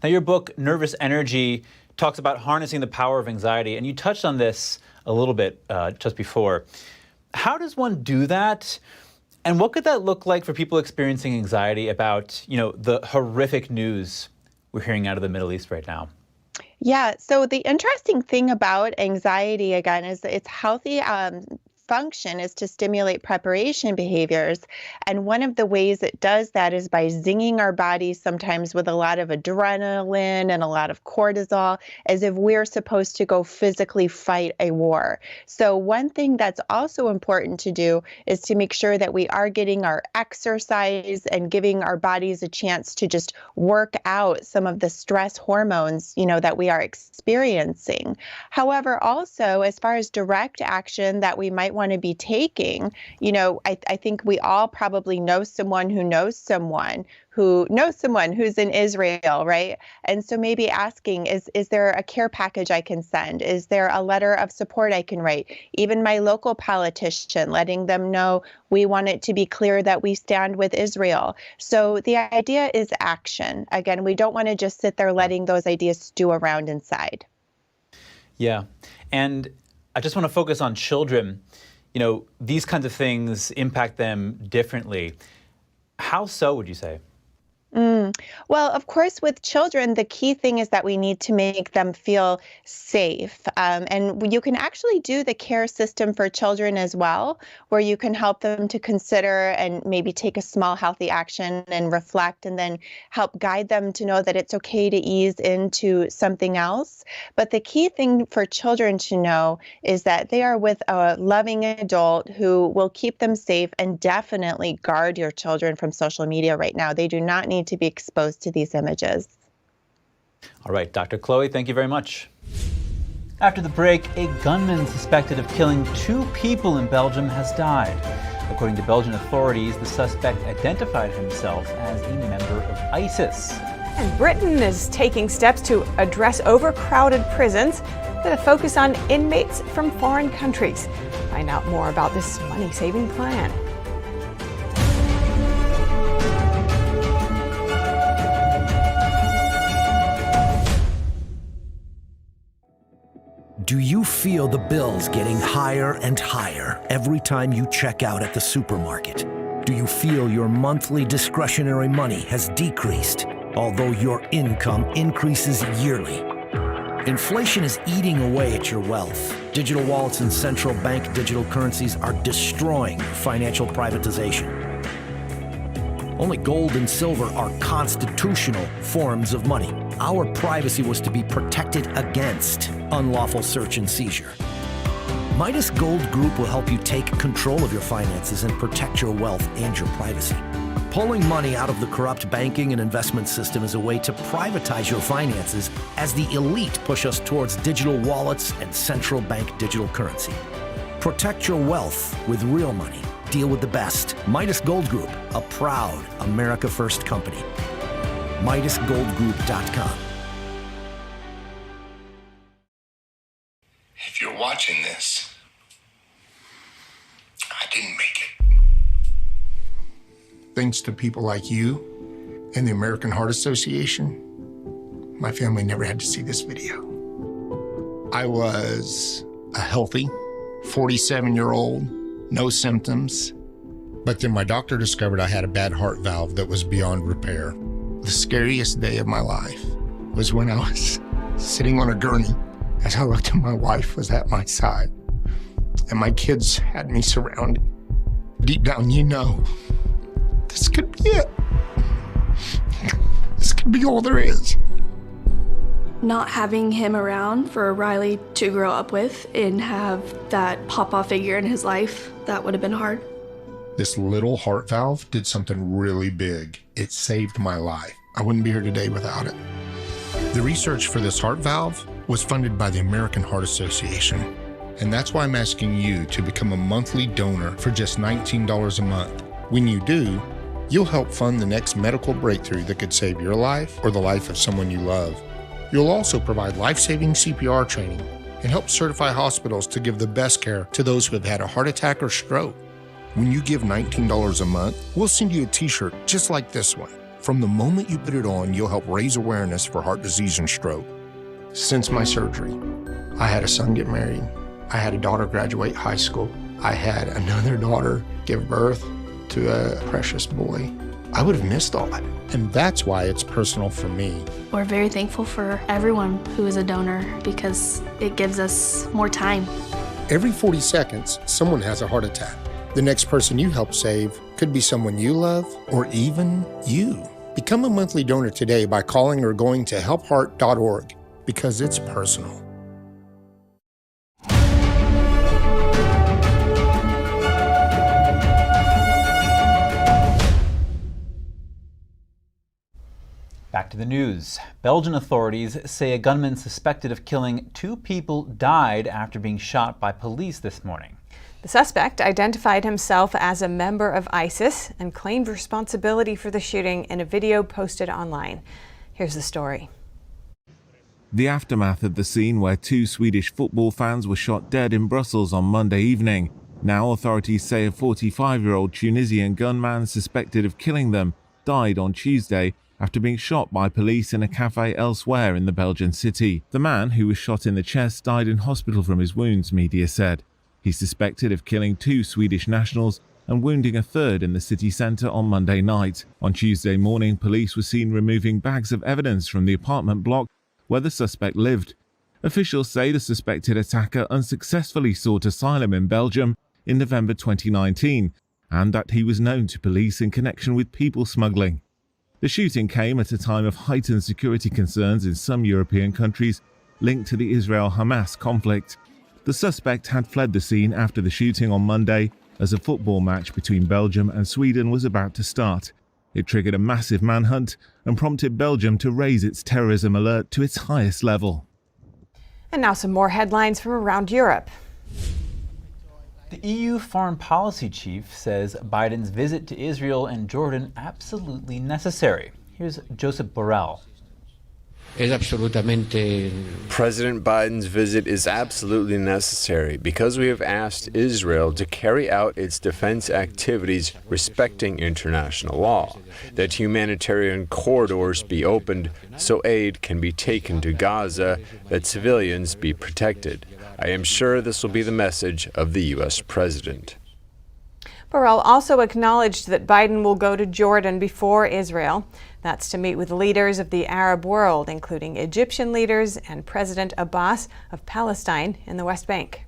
Now, your book, Nervous Energy, talks about harnessing the power of anxiety, and you touched on this a little bit just before. How does one do that? And what could that look like for people experiencing anxiety about, the horrific news we're hearing out of the Middle East right now? Yeah, so the interesting thing about anxiety, again, is that its healthy function is to stimulate preparation behaviors. And one of the ways it does that is by zinging our bodies sometimes with a lot of adrenaline and a lot of cortisol, as if we're supposed to go physically fight a war. So one thing that's also important to do is to make sure that we are getting our exercise and giving our bodies a chance to just work out some of the stress hormones, that we are experiencing. However, also, as far as direct action that we might want to be taking, I think we all probably know someone who knows someone who's in Israel, right? And so maybe asking, is there a care package I can send? Is there a letter of support I can write? Even my local politician, letting them know we want it to be clear that we stand with Israel. So the idea is action. Again, we don't want to just sit there letting those ideas stew around inside. Yeah. And I just want to focus on children. These kinds of things impact them differently. How so, would you say? Well, of course, with children, the key thing is that we need to make them feel safe. And you can actually do the care system for children as well, where you can help them to consider and maybe take a small healthy action and reflect, and then help guide them to know that it's okay to ease into something else. But the key thing for children to know is that they are with a loving adult who will keep them safe, and definitely guard your children from social media right now. They do not need to be exposed to these images. All right, Dr. Chloe, thank you very much. After the break, a gunman suspected of killing 2 people in Belgium has died. According to Belgian authorities, the suspect identified himself as a member of ISIS. And Britain is taking steps to address overcrowded prisons with a focus on inmates from foreign countries. Find out more about this money-saving plan. Do you feel the bills getting higher and higher every time you check out at the supermarket? Do you feel your monthly discretionary money has decreased, although your income increases yearly? Inflation is eating away at your wealth. Digital wallets and central bank digital currencies are destroying financial privatization. Only gold and silver are constitutional forms of money. Our privacy was to be protected against unlawful search and seizure. Midas Gold Group will help you take control of your finances and protect your wealth and your privacy. Pulling money out of the corrupt banking and investment system is a way to privatize your finances as the elite push us towards digital wallets and central bank digital currency. Protect your wealth with real money. Deal with the best. Midas Gold Group, a proud America First company. MidasGoldGroup.com. If you're watching this, I didn't make it. Thanks to people like you and the American Heart Association, my family never had to see this video. I was a healthy 47-year-old, no symptoms. But then my doctor discovered I had a bad heart valve that was beyond repair. The scariest day of my life was when I was sitting on a gurney as I looked and my wife was at my side. and my kids had me surrounded. Deep down, you know, this could be it. This could be all there is. Not having him around for Riley to grow up with and have that papa figure in his life, that would have been hard. This little heart valve did something really big. It saved my life. I wouldn't be here today without it. The research for this heart valve was funded by the American Heart Association. And that's why I'm asking you to become a monthly donor for just $19 a month. When you do, you'll help fund the next medical breakthrough that could save your life or the life of someone you love. You'll also provide life-saving CPR training and help certify hospitals to give the best care to those who have had a heart attack or stroke. When you give $19 a month, we'll send you a t-shirt just like this one. From the moment you put it on, you'll help raise awareness for heart disease and stroke. Since my surgery, I had a son get married. I had a daughter graduate high school. I had another daughter give birth to a precious boy. I would have missed all that. And that's why it's personal for me. We're very thankful for everyone who is a donor because it gives us more time. Every 40 seconds, someone has a heart attack. The next person you help save could be someone you love or even you. Become a monthly donor today by calling or going to helpheart.org because it's personal. Back to the news. Belgian authorities say a gunman suspected of killing 2 people died after being shot by police this morning. The suspect identified himself as a member of ISIS and claimed responsibility for the shooting in a video posted online. Here's the story. The aftermath of the scene where 2 Swedish football fans were shot dead in Brussels on Monday evening. Now authorities say a 45-year-old Tunisian gunman suspected of killing them died on Tuesday after being shot by police in a cafe elsewhere in the Belgian city. The man, who was shot in the chest, died in hospital from his wounds, media said. He's suspected of killing 2 Swedish nationals and wounding a third in the city centre on Monday night. On Tuesday morning, police were seen removing bags of evidence from the apartment block where the suspect lived. Officials say the suspected attacker unsuccessfully sought asylum in Belgium in November 2019 and that he was known to police in connection with people smuggling. The shooting came at a time of heightened security concerns in some European countries linked to the Israel-Hamas conflict. The suspect had fled the scene after the shooting on Monday as a football match between Belgium and Sweden was about to start. It triggered a massive manhunt and prompted Belgium to raise its terrorism alert to its highest level. And now some more headlines from around Europe. The EU foreign policy chief says Biden's visit to Israel and Jordan absolutely necessary. Here's Joseph Borrell. President Biden's visit is absolutely necessary because we have asked Israel to carry out its defense activities respecting international law, that humanitarian corridors be opened so aid can be taken to Gaza, that civilians be protected. I am sure this will be the message of the U.S. president. Borrell also acknowledged that Biden will go to Jordan before Israel. That's to meet with leaders of the Arab world, including Egyptian leaders and President Abbas of Palestine in the West Bank.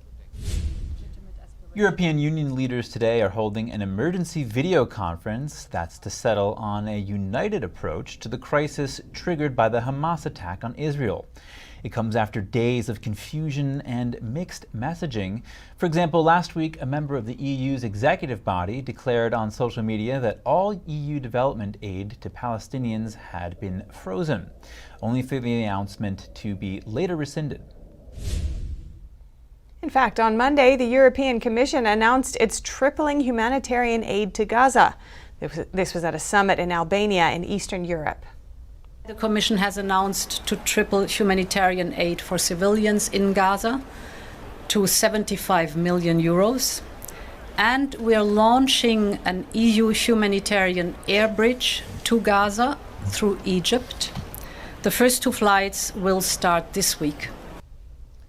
European Union leaders today are holding an emergency video conference that's to settle on a united approach to the crisis triggered by the Hamas attack on Israel. It comes after days of confusion and mixed messaging. For example, last week, a member of the EU's executive body declared on social media that all EU development aid to Palestinians had been frozen, only for the announcement to be later rescinded. In fact, on Monday, the European Commission announced it's tripling humanitarian aid to Gaza. This was at a summit in Albania in Eastern Europe. The Commission has announced to triple humanitarian aid for civilians in Gaza to 75 million euros. And we are launching an EU humanitarian air bridge to Gaza through Egypt. The first 2 flights will start this week.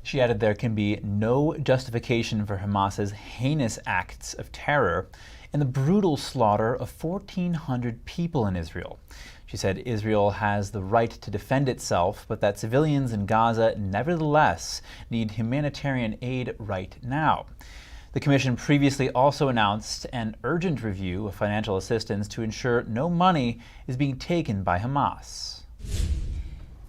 She added there can be no justification for Hamas's heinous acts of terror and the brutal slaughter of 1,400 people in Israel. She said Israel has the right to defend itself, but that civilians in Gaza nevertheless need humanitarian aid right now. The Commission previously also announced an urgent review of financial assistance to ensure no money is being taken by Hamas.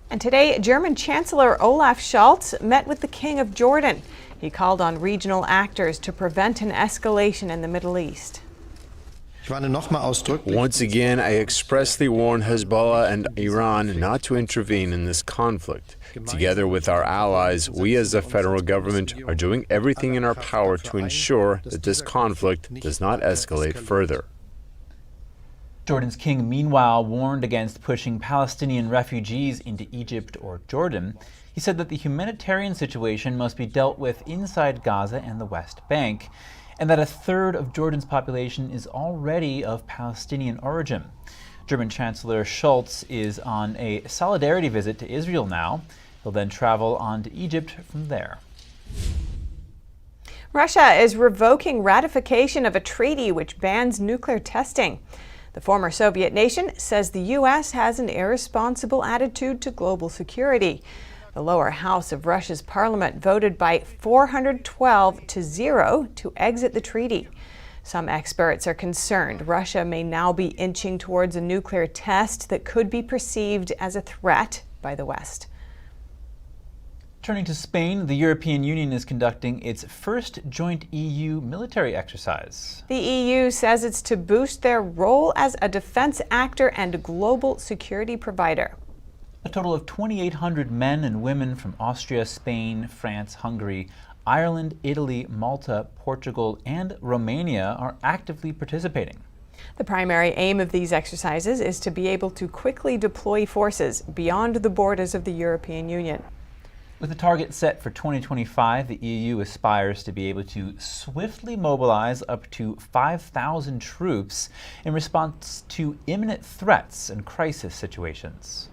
And today, German Chancellor Olaf Scholz met with the King of Jordan. He called on regional actors to prevent an escalation in the Middle East. Once again, I expressly warn Hezbollah and Iran not to intervene in this conflict. Together with our allies, we as a federal government are doing everything in our power to ensure that this conflict does not escalate further. Jordan's king, meanwhile, warned against pushing Palestinian refugees into Egypt or Jordan. He said that the humanitarian situation must be dealt with inside Gaza and the West Bank, and that a third of Jordan's population is already of Palestinian origin. German Chancellor Scholz is on a solidarity visit to Israel now. He'll then travel on to Egypt from there. Russia is revoking ratification of a treaty which bans nuclear testing. The former Soviet nation says the U.S. has an irresponsible attitude to global security. The lower house of Russia's parliament voted by 412-0 to exit the treaty. Some experts are concerned Russia may now be inching towards a nuclear test that could be perceived as a threat by the West. Turning to Spain, the European Union is conducting its first joint EU military exercise. The EU says it's to boost their role as a defense actor and global security provider. A total of 2,800 men and women from Austria, Spain, France, Hungary, Ireland, Italy, Malta, Portugal, and Romania are actively participating. The primary aim of these exercises is to be able to quickly deploy forces beyond the borders of the European Union. With the target set for 2025, the EU aspires to be able to swiftly mobilize up to 5,000 troops in response to imminent threats and crisis situations.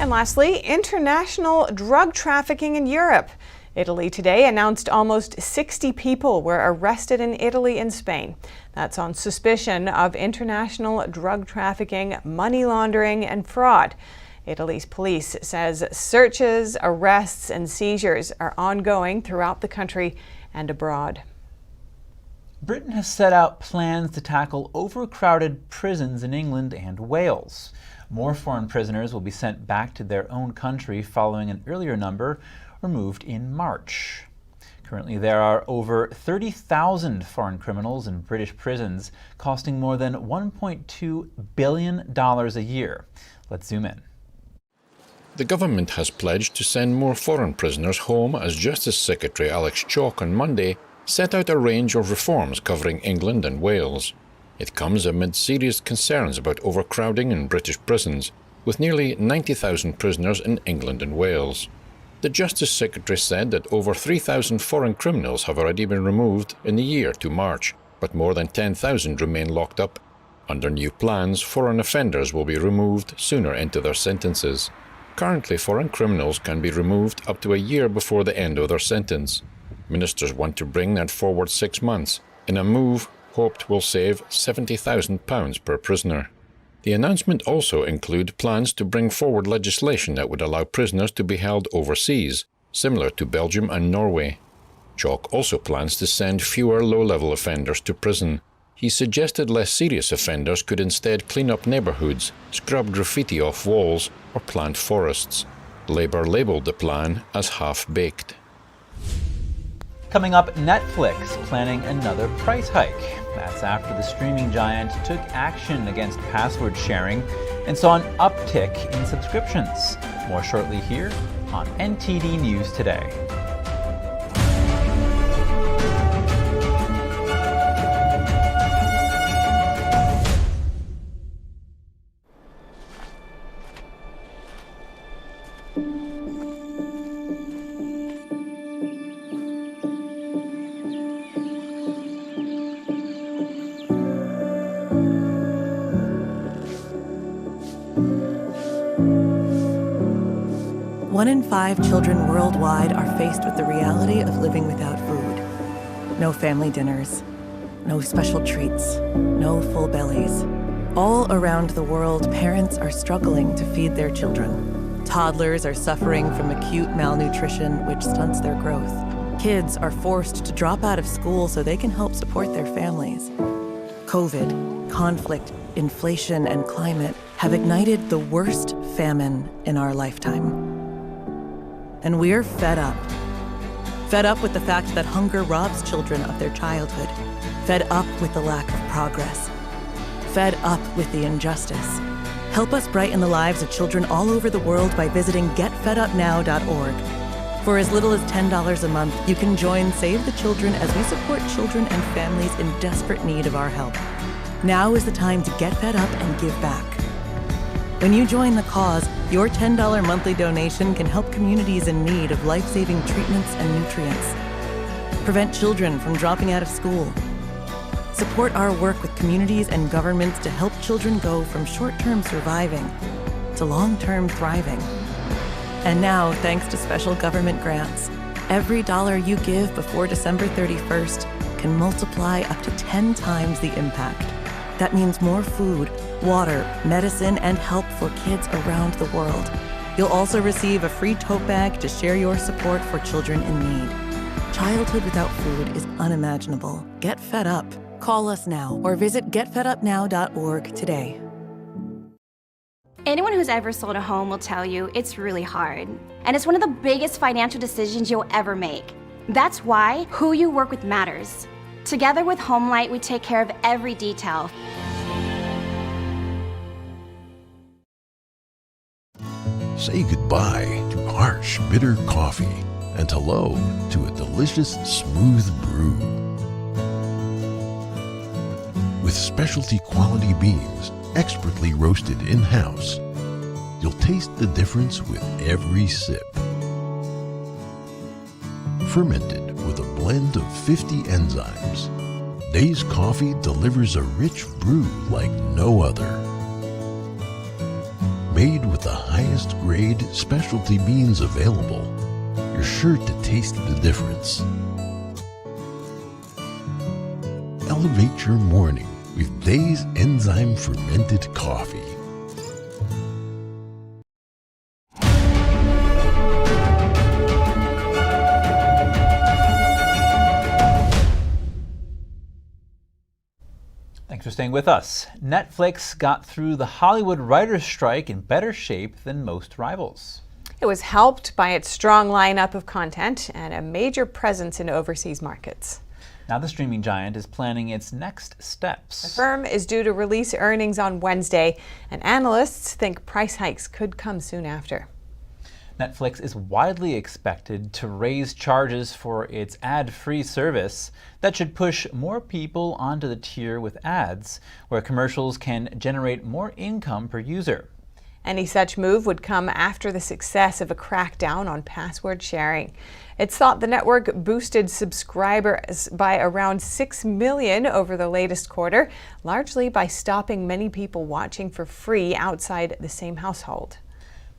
And lastly, international drug trafficking in Europe. Italy today announced almost 60 people were arrested in Italy and Spain. That's on suspicion of international drug trafficking, money laundering, and fraud. Italy's police says searches, arrests, and seizures are ongoing throughout the country and abroad. Britain has set out plans to tackle overcrowded prisons in England and Wales. More foreign prisoners will be sent back to their own country following an earlier number removed in March. Currently, there are over 30,000 foreign criminals in British prisons, costing more than $1.2 billion a year. Let's zoom in. The government has pledged to send more foreign prisoners home as Justice Secretary Alex Chalk on Monday set out a range of reforms covering England and Wales. It comes amid serious concerns about overcrowding in British prisons, with nearly 90,000 prisoners in England and Wales. The Justice Secretary said that over 3,000 foreign criminals have already been removed in the year to March, but more than 10,000 remain locked up. Under new plans, foreign offenders will be removed sooner into their sentences. Currently, foreign criminals can be removed up to a year before the end of their sentence. Ministers want to bring that forward 6 months, in a move hoped will save £70,000 per prisoner. The announcement also includes plans to bring forward legislation that would allow prisoners to be held overseas, similar to Belgium and Norway. Chalk also plans to send fewer low-level offenders to prison. He suggested less serious offenders could instead clean up neighbourhoods, scrub graffiti off walls, or plant forests. Labour labelled the plan as half-baked. Coming up, Netflix planning another price hike. That's after the streaming giant took action against password sharing and saw an uptick in subscriptions. More shortly here on NTD News Today. One in 5 children worldwide are faced with the reality of living without food. No family dinners, no special treats, no full bellies. All around the world, parents are struggling to feed their children. Toddlers are suffering from acute malnutrition, which stunts their growth. Kids are forced to drop out of school so they can help support their families. COVID, conflict, inflation, and climate have ignited the worst famine in our lifetime. And we're fed up. Fed up with the fact that hunger robs children of their childhood. Fed up with the lack of progress. Fed up with the injustice. Help us brighten the lives of children all over the world by visiting getfedupnow.org. For as little as $10 a month, you can join Save the Children as we support children and families in desperate need of our help. Now is the time to get fed up and give back. When you join the cause, your $10 monthly donation can help communities in need of life-saving treatments and nutrients. Prevent children from dropping out of school. Support our work with communities and governments to help children go from short-term surviving to long-term thriving. And now, thanks to special government grants, every dollar you give before December 31st can multiply up to 10 times the impact. That means more food, water, medicine, and help for kids around the world. You'll also receive a free tote bag to share your support for children in need. Childhood without food is unimaginable. Get fed up. Call us now or visit getfedupnow.org today. Anyone who's ever sold a home will tell you it's really hard. And it's one of the biggest financial decisions you'll ever make. That's why who you work with matters. Together with Homelight, we take care of every detail. Say goodbye to harsh, bitter coffee and hello to a delicious, smooth brew. With specialty quality beans, expertly roasted in-house, you'll taste the difference with every sip. Fermented with a blend of 50 enzymes, Days Coffee delivers a rich brew like no other. Made with the highest grade specialty beans available, you're sure to taste the difference. Elevate your morning with Days Enzyme Fermented Coffee. Thanks for staying with us. Netflix got through the Hollywood writers' strike in better shape than most rivals. It was helped by its strong lineup of content and a major presence in overseas markets. Now the streaming giant is planning its next steps. The firm is due to release earnings on Wednesday, and analysts think price hikes could come soon after. Netflix is widely expected to raise charges for its ad-free service that should push more people onto the tier with ads, where commercials can generate more income per user. Any such move would come after the success of a crackdown on password sharing. It's thought the network boosted subscribers by around 6 million over the latest quarter, largely by stopping many people watching for free outside the same household.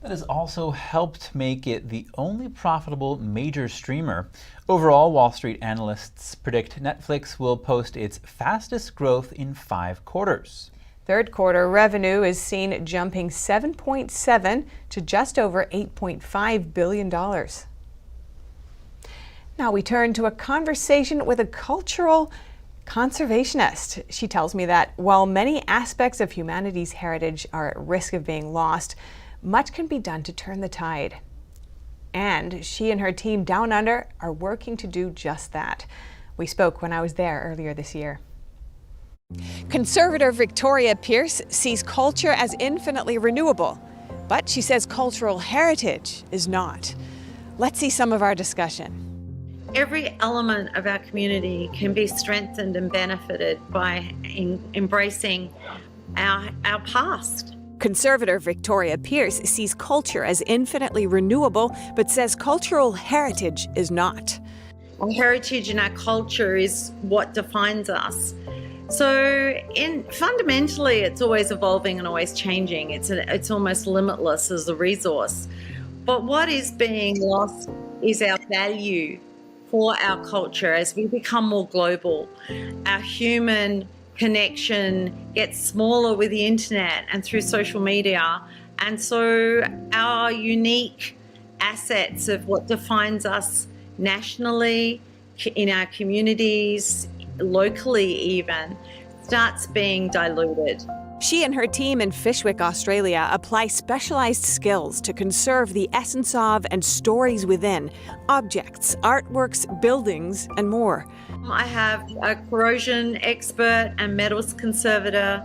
That has also helped make it the only profitable major streamer. Overall, Wall Street analysts predict Netflix will post its fastest growth in 5 quarters. Third quarter revenue is seen jumping 7.7 to just over $8.5 billion. Now we turn to a conversation with a cultural conservationist. She tells me that while many aspects of humanity's heritage are at risk of being lost, much can be done to turn the tide. And she and her team down under are working to do just that. We spoke when I was there earlier this year. Conservator Victoria Pierce sees culture as infinitely renewable, but she says cultural heritage is not. Let's see some of our discussion. Every element of our community can be strengthened and benefited by embracing our past. Conservator Victoria Pierce sees culture as infinitely renewable, but says cultural heritage is not. Our heritage and our culture is what defines us. So fundamentally, it's always evolving and always changing. It's almost limitless as a resource. But what is being lost is our value for our culture as we become more global. Our human connection gets smaller with the internet and through social media. And so our unique assets of what defines us nationally, in our communities, locally even, starts being diluted. She and her team in Fyshwick, Australia, apply specialized skills to conserve the essence of and stories within objects, artworks, buildings, and more. I have a corrosion expert and metals conservator,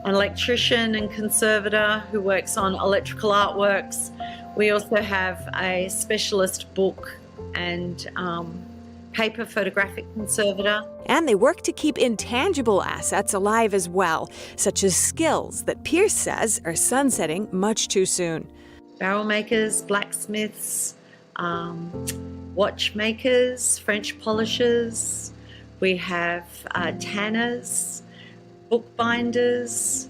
an electrician and conservator who works on electrical artworks. We also have a specialist book and paper photographic conservator. And they work to keep intangible assets alive as well, such as skills that Pierce says are sunsetting much too soon. Barrel makers, blacksmiths, watchmakers, French polishers. We have tanners, bookbinders,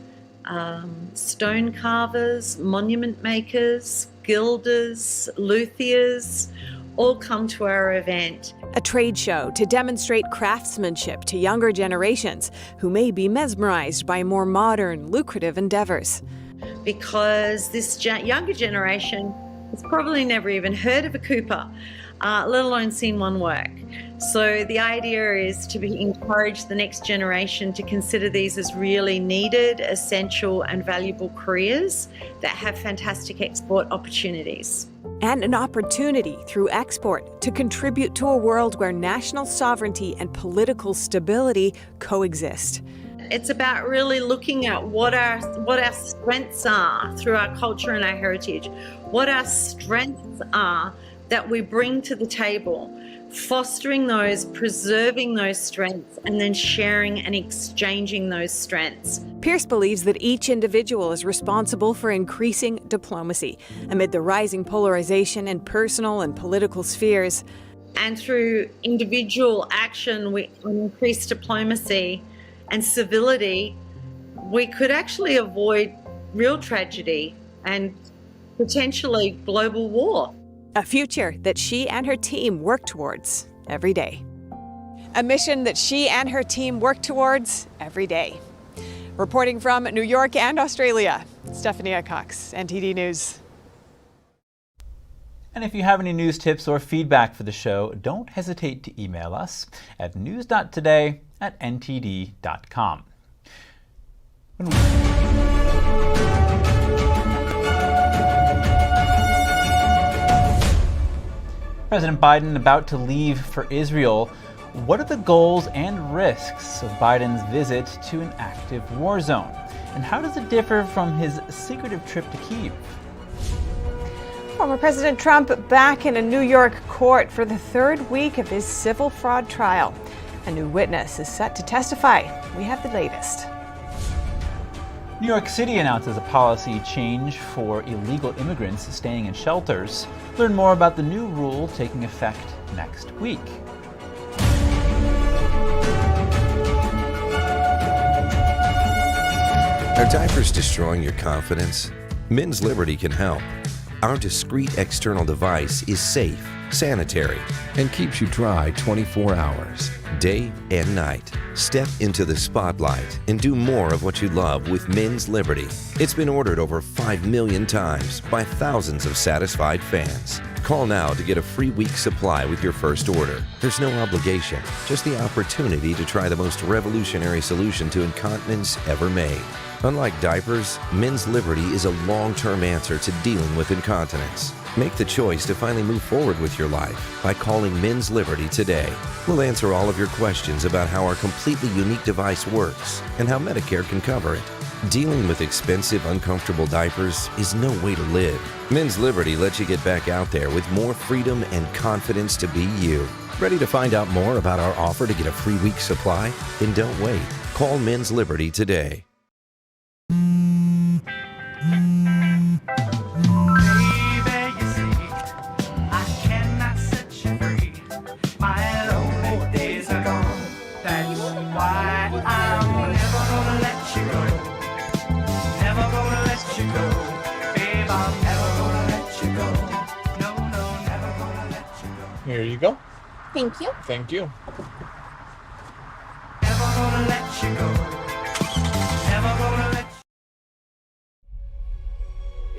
stone carvers, monument makers, gilders, luthiers, all come to our event. A trade show to demonstrate craftsmanship to younger generations who may be mesmerized by more modern, lucrative endeavors. Because this younger generation has probably never even heard of a Cooper, let alone seen one work. So the idea is to encourage the next generation to consider these as really needed, essential and valuable careers that have fantastic export opportunities. And an opportunity through export to contribute to a world where national sovereignty and political stability coexist. It's about really looking at what our strengths are through our culture and our heritage, what our strengths are that we bring to the table, fostering those, preserving those strengths, and then sharing and exchanging those strengths. Pierce believes that each individual is responsible for increasing diplomacy amid the rising polarization in personal and political spheres. And through individual action, we increase diplomacy and civility, we could actually avoid real tragedy and potentially global war. A future that she and her team work towards every day. A mission that she and her team work towards every day. Reporting from New York and Australia, Stephanie Cox, NTD News. And if you have any news tips or feedback for the show, don't hesitate to email us at news.today@ntd.com. President Biden about to leave for Israel. What are the goals and risks of Biden's visit to an active war zone? And how does it differ from his secretive trip to Kyiv? Former President Trump back in a New York court for the third week of his civil fraud trial. A new witness is set to testify. We have the latest. New York City announces a policy change for illegal immigrants staying in shelters. Learn more about the new rule taking effect next week. Are diapers destroying your confidence? Men's Liberty can help. Our discreet external device is safe, sanitary, and keeps you dry 24 hours, day and night. Step into the spotlight and do more of what you love with Men's Liberty. It's been ordered over 5 million times by thousands of satisfied fans. Call now to get a free week supply with your first order. There's no obligation, just the opportunity to try the most revolutionary solution to incontinence ever made. Unlike diapers, Men's Liberty is a long-term answer to dealing with incontinence. Make the choice to finally move forward with your life by calling Men's Liberty today. We'll answer all of your questions about how our completely unique device works and how Medicare can cover it. Dealing with expensive, uncomfortable diapers is no way to live. Men's Liberty lets you get back out there with more freedom and confidence to be you. Ready to find out more about our offer to get a free week supply? Then don't wait. Call Men's Liberty today. Here you go. Thank you. Thank you.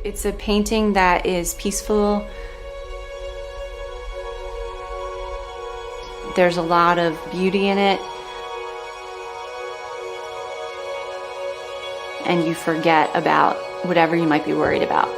It's a painting that is peaceful. There's a lot of beauty in it. And you forget about whatever you might be worried about.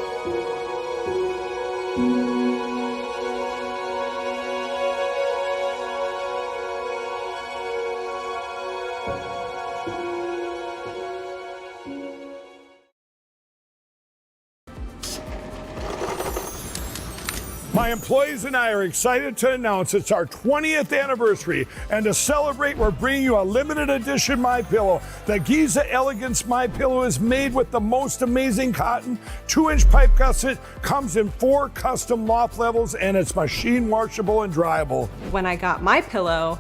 My employees and I are excited to announce it's our 20th anniversary, and to celebrate, we're bringing you a limited edition MyPillow. The Giza Elegance MyPillow is made with the most amazing cotton, 2-inch pipe gusset, comes in 4 custom loft levels, and it's machine washable and dryable. When I got MyPillow,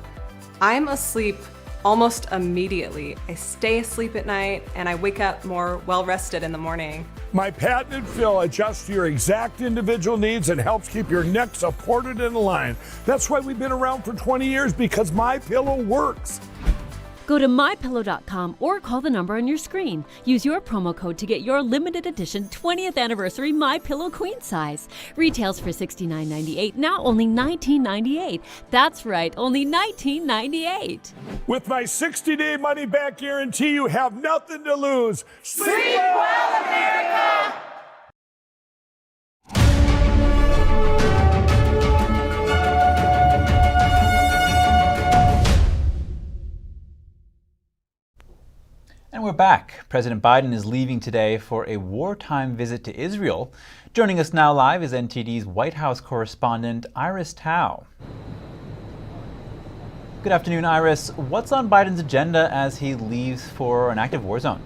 I'm asleep almost immediately. I stay asleep at night, and I wake up more well-rested in the morning. My patented fill adjusts to your exact individual needs and helps keep your neck supported and aligned. That's why we've been around for 20 years, because MyPillow works. Go to mypillow.com or call the number on your screen. Use your promo code to get your limited edition 20th anniversary MyPillow queen size. Retails for $69.98, now only $19.98. That's right, only $19.98. With my 60-day money-back guarantee, you have nothing to lose. Sleep well, America! And we're back. President Biden is leaving today for a wartime visit to Israel. Joining us now live is NTD's White House correspondent Iris Tao. Good afternoon, Iris. What's on Biden's agenda as he leaves for an active war zone?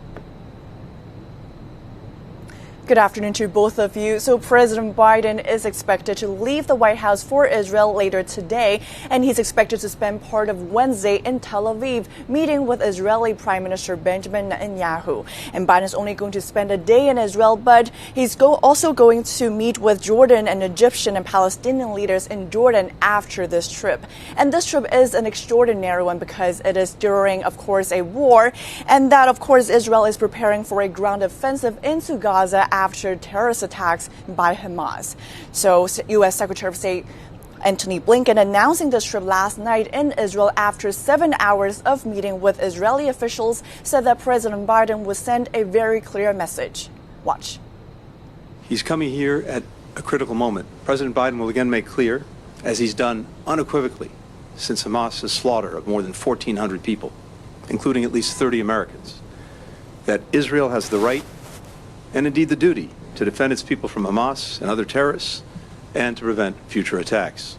Good afternoon to both of you. So President Biden is expected to leave the White House for Israel later today, and he's expected to spend part of Wednesday in Tel Aviv meeting with Israeli Prime Minister Benjamin Netanyahu. And Biden's only going to spend a day in Israel, but he's also going to meet with Jordan and Egyptian and Palestinian leaders in Jordan after this trip. And this trip is an extraordinary one because it is during, of course, a war, and that, of course, Israel is preparing for a ground offensive into Gaza after terrorist attacks by Hamas. So U.S. Secretary of State Antony Blinken announcing this trip last night in Israel after 7 hours of meeting with Israeli officials said that President Biden would send a very clear message. Watch. He's coming here at a critical moment. President Biden will again make clear, as he's done unequivocally since Hamas's slaughter of more than 1,400 people, including at least 30 Americans, that Israel has the right and indeed the duty to defend its people from Hamas and other terrorists and to prevent future attacks.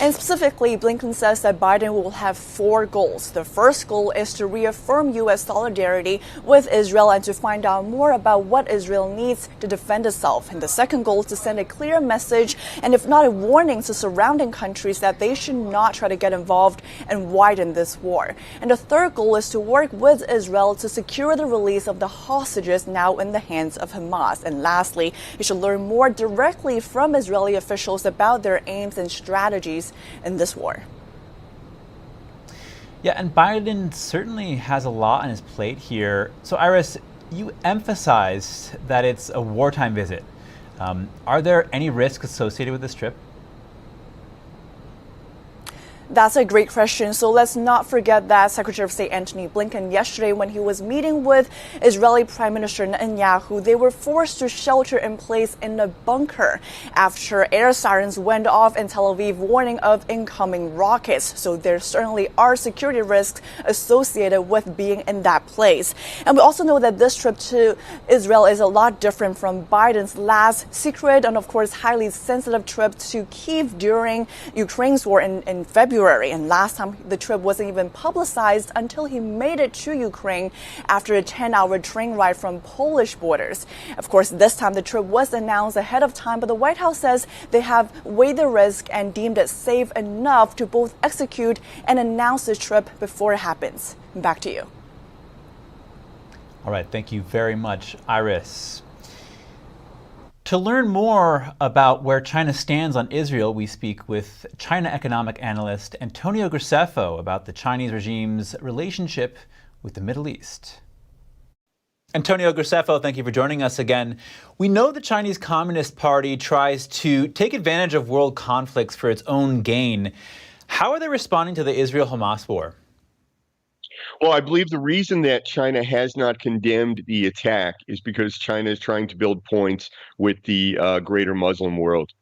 And specifically, Blinken says that Biden will have 4 goals. The first goal is to reaffirm U.S. solidarity with Israel and to find out more about what Israel needs to defend itself. And the second goal is to send a clear message, and if not a warning, to surrounding countries that they should not try to get involved and widen this war. And the third goal is to work with Israel to secure the release of the hostages now in the hands of Hamas. And lastly, you should learn more directly from Israeli officials about their aims and strategies in this war. Yeah, and Biden certainly has a lot on his plate here. So Iris, you emphasized that it's a wartime visit. Are there any risks associated with this trip? That's a great question. So let's not forget that Secretary of State Antony Blinken yesterday, when he was meeting with Israeli Prime Minister Netanyahu, they were forced to shelter in place in a bunker after air sirens went off in Tel Aviv, warning of incoming rockets. So there certainly are security risks associated with being in that place. And we also know that this trip to Israel is a lot different from Biden's last secret and, of course, highly sensitive trip to Kyiv during Ukraine's war in February. And last time the trip wasn't even publicized until he made it to Ukraine after a 10-hour train ride from Polish borders. Of course, this time the trip was announced ahead of time, but the White House says they have weighed the risk and deemed it safe enough to both execute and announce the trip before it happens. Back to you. All right, thank you very much, Iris. To learn more about where China stands on Israel, we speak with China economic analyst Antonio Graceffo about the Chinese regime's relationship with the Middle East. Antonio Graceffo, thank you for joining us again. We know the Chinese Communist Party tries to take advantage of world conflicts for its own gain. How are they responding to the Israel-Hamas war? Well, I believe the reason that China has not condemned the attack is because China is trying to build points with the greater Muslim world.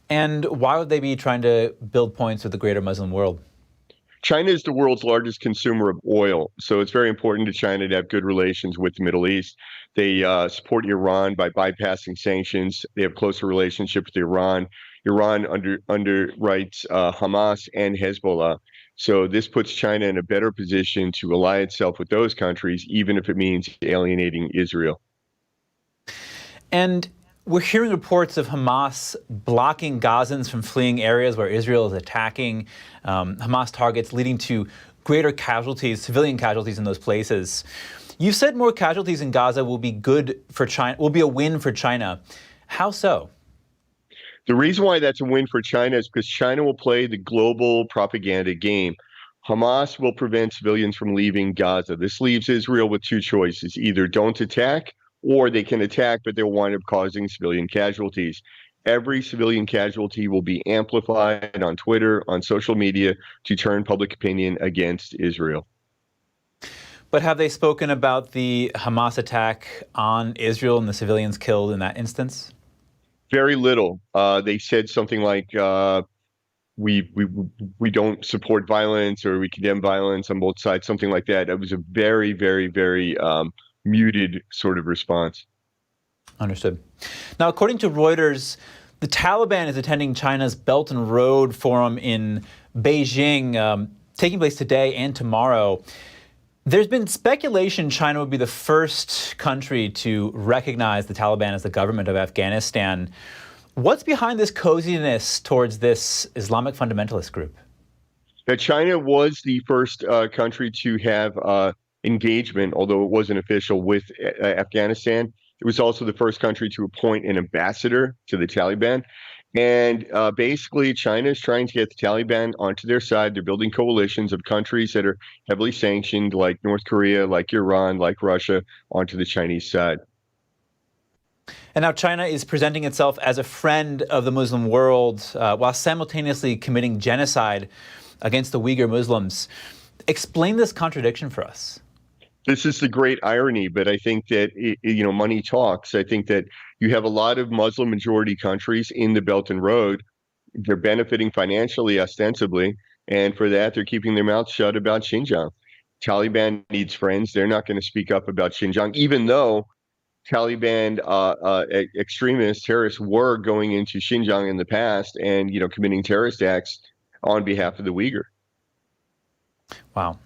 And why would they be trying to build points with the greater Muslim world? China is the world's largest consumer of oil, so it's very important to China to have good relations with the Middle East. They support Iran by bypassing sanctions. They have closer relationship with Iran. Iran underwrites Hamas and Hezbollah. So this puts China in a better position to ally itself with those countries, even if it means alienating Israel. And we're hearing reports of Hamas blocking Gazans from fleeing areas where Israel is attacking Hamas targets, leading to greater casualties, civilian casualties in those places. You've said more casualties in Gaza will be good for China, will be a win for China. How so? The reason why that's a win for China is because China will play the global propaganda game. Hamas will prevent civilians from leaving Gaza. This leaves Israel with two choices: either don't attack, or they can attack, but they'll wind up causing civilian casualties. Every civilian casualty will be amplified on Twitter, on social media, to turn public opinion against Israel. But have they spoken about the Hamas attack on Israel and the civilians killed in that instance? Very little. They said something like, we don't support violence, or we condemn violence on both sides, something like that. It was a very, very, very muted sort of response. Understood. Now, according to Reuters, the Taliban is attending China's Belt and Road Forum in Beijing, taking place today and tomorrow. There's been speculation China would be the first country to recognize the Taliban as the government of Afghanistan. What's behind this coziness towards this Islamic fundamentalist group? That China was the first country to have engagement, although it wasn't official, with Afghanistan. It was also the first country to appoint an ambassador to the Taliban. And basically, China is trying to get the Taliban onto their side. They're building coalitions of countries that are heavily sanctioned, like North Korea, like Iran, like Russia, onto the Chinese side. And now China is presenting itself as a friend of the Muslim world while simultaneously committing genocide against the Uyghur Muslims. Explain this contradiction for us. This is the great irony, but I think that, money talks. I think that you have a lot of Muslim majority countries in the Belt and Road. They're benefiting financially, ostensibly, and for that, they're keeping their mouths shut about Xinjiang. Taliban needs friends. They're not going to speak up about Xinjiang, even though Taliban extremists, terrorists were going into Xinjiang in the past and, committing terrorist acts on behalf of the Uyghur. Wow.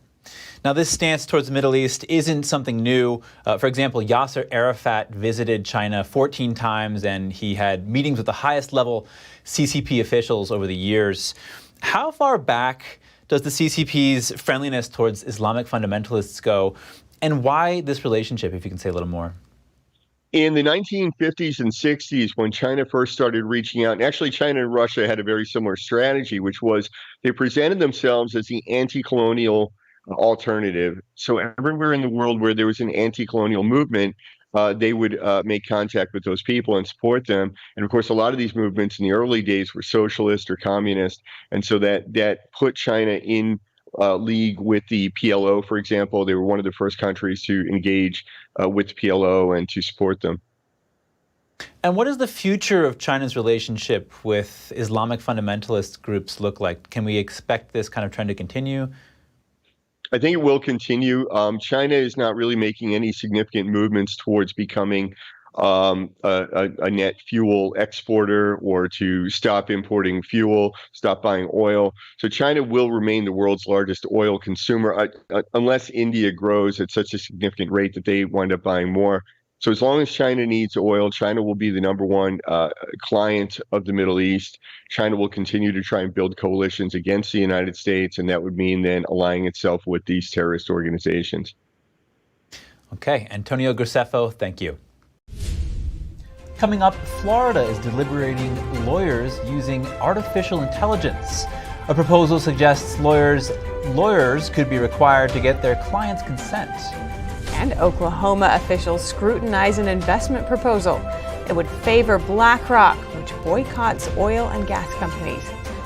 Now, this stance towards the Middle East isn't something new. For example, Yasser Arafat visited China 14 times, and he had meetings with the highest level CCP officials over the years. How far back does the CCP's friendliness towards Islamic fundamentalists go, and why this relationship, if you can say a little more? In the 1950s and 60s, when China first started reaching out, and actually China and Russia had a very similar strategy, which was they presented themselves as the anti-colonial alternative. So everywhere in the world where there was an anti-colonial movement, they would make contact with those people and support them. And of course, a lot of these movements in the early days were socialist or communist. And so that put China in league with the PLO, for example. They were one of the first countries to engage with the PLO and to support them. And what does the future of China's relationship with Islamic fundamentalist groups look like? Can we expect this kind of trend to continue? I think it will continue. China is not really making any significant movements towards becoming a net fuel exporter or to stop importing fuel, stop buying oil. So China will remain the world's largest oil consumer unless India grows at such a significant rate that they wind up buying more. So as long as China needs oil, China will be the number one client of the Middle East. China will continue to try and build coalitions against the United States, and that would mean then allying itself with these terrorist organizations. Okay, Antonio Graceffo, thank you. Coming up, Florida is deliberating lawyers using artificial intelligence. A proposal suggests lawyers could be required to get their clients' consent. And Oklahoma officials scrutinize an investment proposal. It would favor Blackrock, which boycotts oil and gas companies.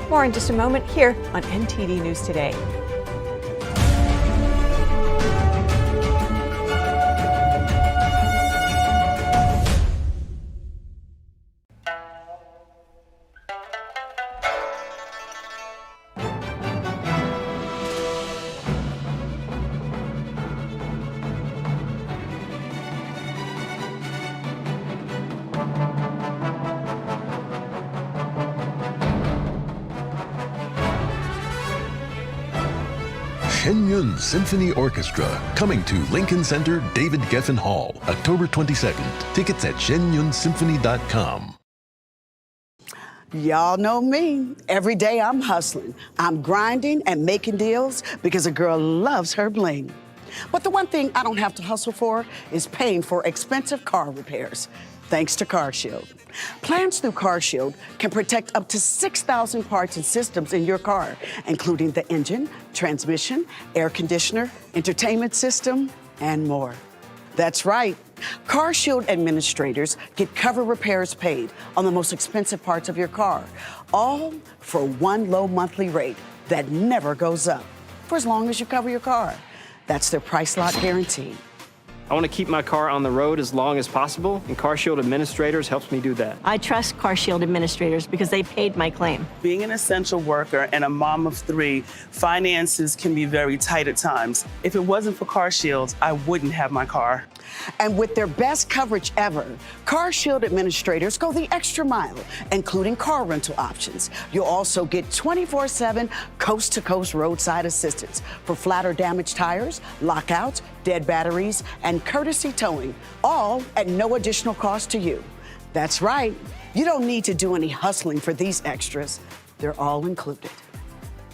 More in just a moment here on NTD News Today. Shenyun Symphony Orchestra, coming to Lincoln Center, David Geffen Hall, October 22nd. Tickets at shenyunsymphony.com. Y'all know me. Every day I'm hustling. I'm grinding and making deals because a girl loves her bling. But the one thing I don't have to hustle for is paying for expensive car repairs, thanks to CarShield. Plans through CarShield can protect up to 6,000 parts and systems in your car, including the engine, transmission, air conditioner, entertainment system, and more. That's right. CarShield administrators get cover repairs paid on the most expensive parts of your car, all for one low monthly rate that never goes up, for as long as you cover your car. That's their price lock guarantee. I want to keep my car on the road as long as possible, and CarShield Administrators helps me do that. I trust CarShield Administrators because they paid my claim. Being an essential worker and a mom of 3, finances can be very tight at times. If it wasn't for CarShield, I wouldn't have my car. And with their best coverage ever, CarShield administrators go the extra mile, including car rental options. You'll also get 24/7 coast-to-coast roadside assistance for flat or damaged tires, lockouts, dead batteries, and courtesy towing, all at no additional cost to you. That's right. You don't need to do any hustling for these extras. They're all included.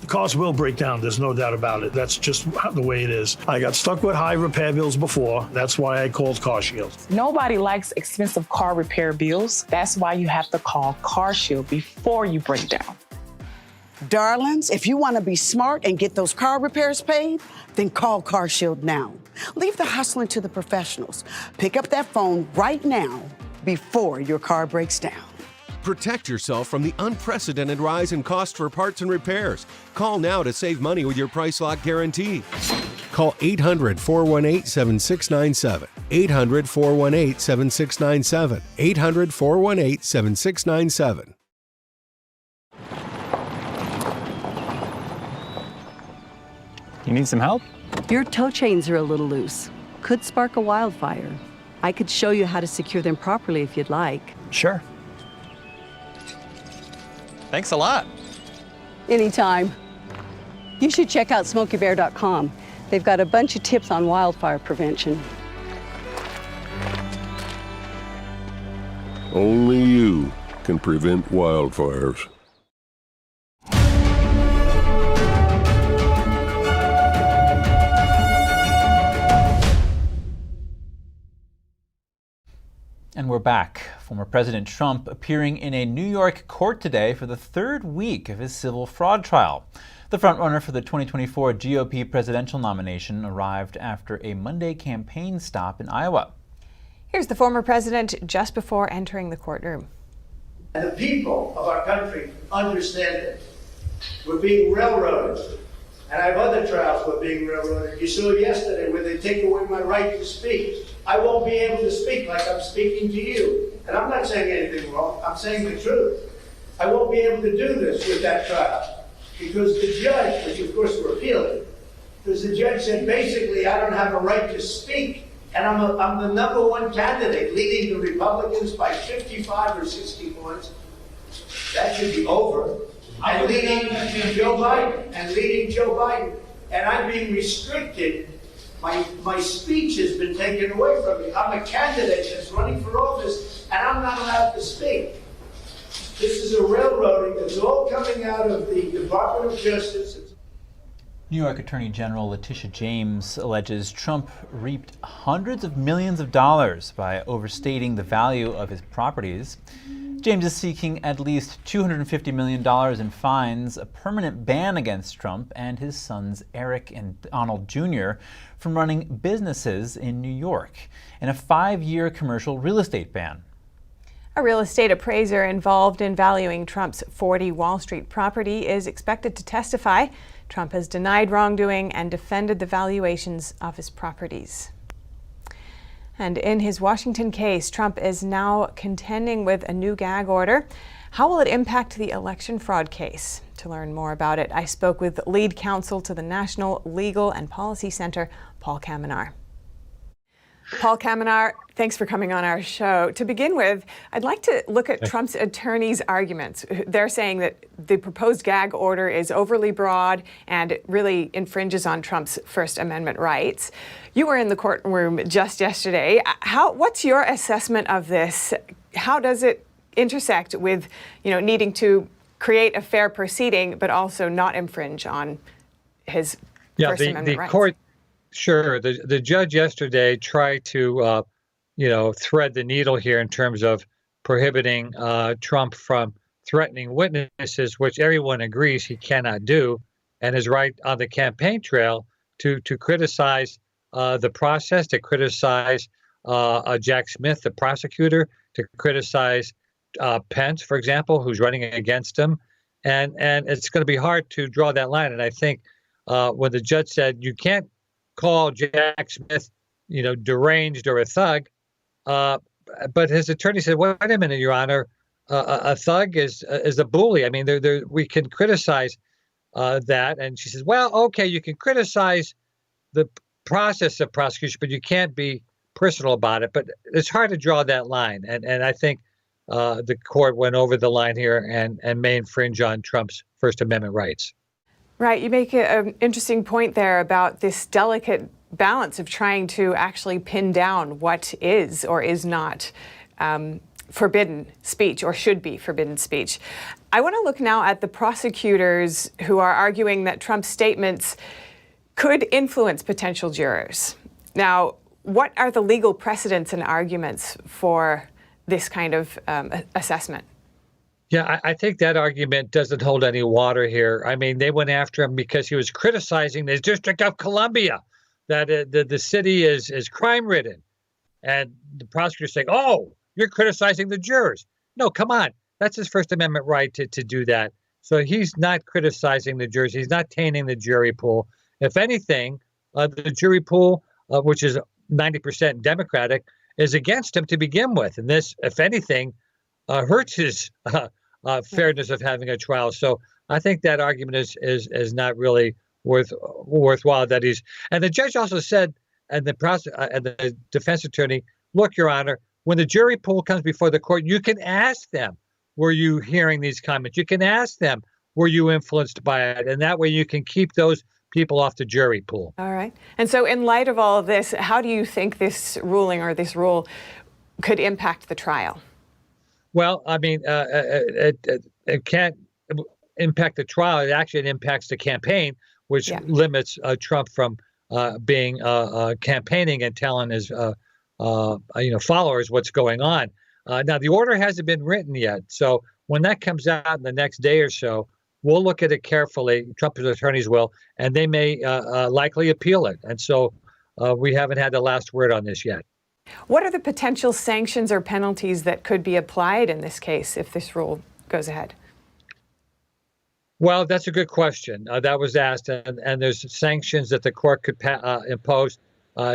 The cars will break down, there's no doubt about it. That's just the way it is. I got stuck with high repair bills before. That's why I called CarShield. Nobody likes expensive car repair bills. That's why you have to call CarShield before you break down. Darlings, if you want to be smart and get those car repairs paid, then call CarShield now. Leave the hustling to the professionals. Pick up that phone right now before your car breaks down. Protect yourself from the unprecedented rise in cost for parts and repairs. Call now to save money with your price lock guarantee. Call 800-418-7697. 800-418-7697. 800-418-7697. You need some help? Your tow chains are a little loose. Could spark a wildfire. I could show you how to secure them properly if you'd like. Sure. Thanks a lot. Anytime. You should check out SmokeyBear.com. They've got a bunch of tips on wildfire prevention. Only you can prevent wildfires. And we're back. Former President Trump appearing in a New York court today for the third week of his civil fraud trial. The frontrunner for the 2024 GOP presidential nomination arrived after a Monday campaign stop in Iowa. Here's the former president just before entering the courtroom. And the people of our country understand it. We're being railroaded. And I have other trials where being railroaded. You saw yesterday where they take away my right to speak. I won't be able to speak like I'm speaking to you. And I'm not saying anything wrong. I'm saying the truth. I won't be able to do this with that trial because the judge, which of course we're appealing, because the judge said basically I don't have a right to speak. And I'm the #1 candidate leading the Republicans by 55 or 60 points. That should be over. And leading Joe Biden. And I'm being restricted. My speech has been taken away from me. I'm a candidate that's running for office, and I'm not allowed to speak. This is a railroading that's all coming out of the Department of Justice. New York Attorney General Letitia James alleges Trump reaped hundreds of millions of dollars by overstating the value of his properties. James is seeking at least $250 million in fines, a permanent ban against Trump and his sons Eric and Donald Jr. from running businesses in New York, and a 5-year commercial real estate ban. A real estate appraiser involved in valuing Trump's 40 Wall Street property is expected to testify. Trump has denied wrongdoing and defended the valuations of his properties. And in his Washington case, Trump is now contending with a new gag order. How will it impact the election fraud case? To learn more about it, I spoke with lead counsel to the National Legal and Policy Center, Paul Kamenar. Paul Kamenar, thanks for coming on our show. To begin with, I'd like to look at Trump's attorneys' arguments. They're saying that the proposed gag order is overly broad and it really infringes on Trump's First Amendment rights. You were in the courtroom just yesterday. What's your assessment of this? How does it intersect with, needing to create a fair proceeding, but also not infringe on his First Amendment rights? Court. Sure. The judge yesterday tried to, thread the needle here in terms of prohibiting Trump from threatening witnesses, which everyone agrees he cannot do, and is right on the campaign trail to criticize the process, to criticize Jack Smith, the prosecutor, to criticize Pence, for example, who's running against him. And it's going to be hard to draw that line. And I think when the judge said you can't call Jack Smith, deranged or a thug. But his attorney said, wait a minute, Your Honor, a thug is a bully. I mean, we can criticize that. And she says, well, okay, you can criticize the process of prosecution, but you can't be personal about it. But it's hard to draw that line. And I think the court went over the line here and may infringe on Trump's First Amendment rights. Right. You make an interesting point there about this delicate balance of trying to actually pin down what is or is not forbidden speech or should be forbidden speech. I want to look now at the prosecutors who are arguing that Trump's statements could influence potential jurors. Now, what are the legal precedents and arguments for this kind of assessment? Yeah, I think that argument doesn't hold any water here. I mean, they went after him because he was criticizing the District of Columbia, that the city is crime-ridden. And the prosecutor's saying, oh, you're criticizing the jurors. No, come on. That's his First Amendment right to do that. So he's not criticizing the jurors. He's not tainting the jury pool. If anything, the jury pool, which is 90% Democratic, is against him to begin with. And this, if anything, hurts his fairness of having a trial. So I think that argument is not really worthwhile. That he's, and the judge also said, and the defense attorney, look, Your Honor, when the jury pool comes before the court, you can ask them, were you hearing these comments? You can ask them, were you influenced by it? And that way you can keep those people off the jury pool. All right. And so in light of all of this, how do you think this ruling or this rule could impact the trial? Well, I mean, it can't impact the trial. It actually impacts the campaign, which limits Trump from being campaigning and telling his followers what's going on. Now, the order hasn't been written yet, so when that comes out in the next day or so, we'll look at it carefully. Trump's attorneys will, and they may likely appeal it. And so we haven't had the last word on this yet. What are the potential sanctions or penalties that could be applied in this case if this rule goes ahead? Well, that's a good question. That was asked, and there's sanctions that the court could impose.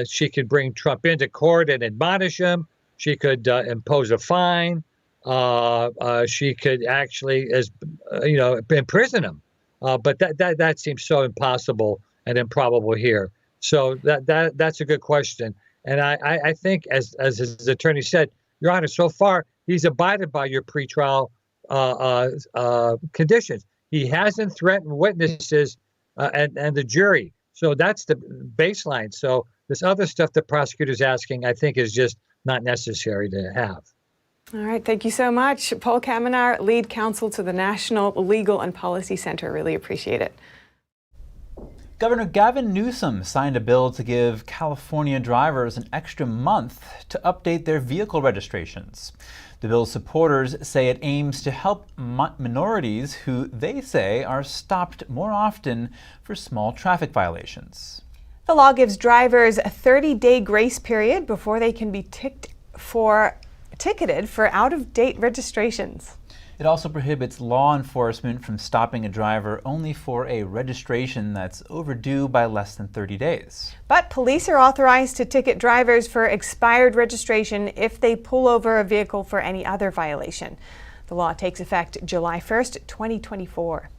She could bring Trump into court and admonish him. She could impose a fine. She could actually, imprison him. But that seems so impossible and improbable here. So that's a good question. And I think, as his attorney said, Your Honor, so far he's abided by your pretrial conditions. He hasn't threatened witnesses and the jury. So that's the baseline. So this other stuff the prosecutor's asking, I think, is just not necessary to have. All right. Thank you so much. Paul Kamenar, lead counsel to the National Legal and Policy Center. Really appreciate it. Governor Gavin Newsom signed a bill to give California drivers an extra month to update their vehicle registrations. The bill's supporters say it aims to help minorities who they say are stopped more often for small traffic violations. The law gives drivers a 30-day grace period before they can be ticketed for out-of-date registrations. It also prohibits law enforcement from stopping a driver only for a registration that's overdue by less than 30 days. But police are authorized to ticket drivers for expired registration if they pull over a vehicle for any other violation. The law takes effect July 1st, 2024.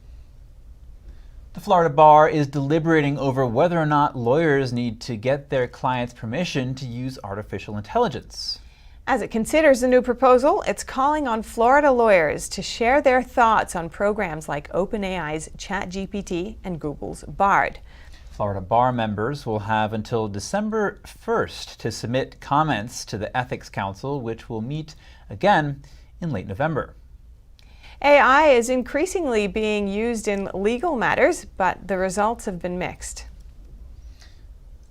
The Florida bar is deliberating over whether or not lawyers need to get their clients' permission to use artificial intelligence. As it considers the new proposal, it's calling on Florida lawyers to share their thoughts on programs like OpenAI's ChatGPT and Google's Bard. Florida bar members will have until December 1st to submit comments to the Ethics Council, which will meet again in late November. AI is increasingly being used in legal matters, but the results have been mixed.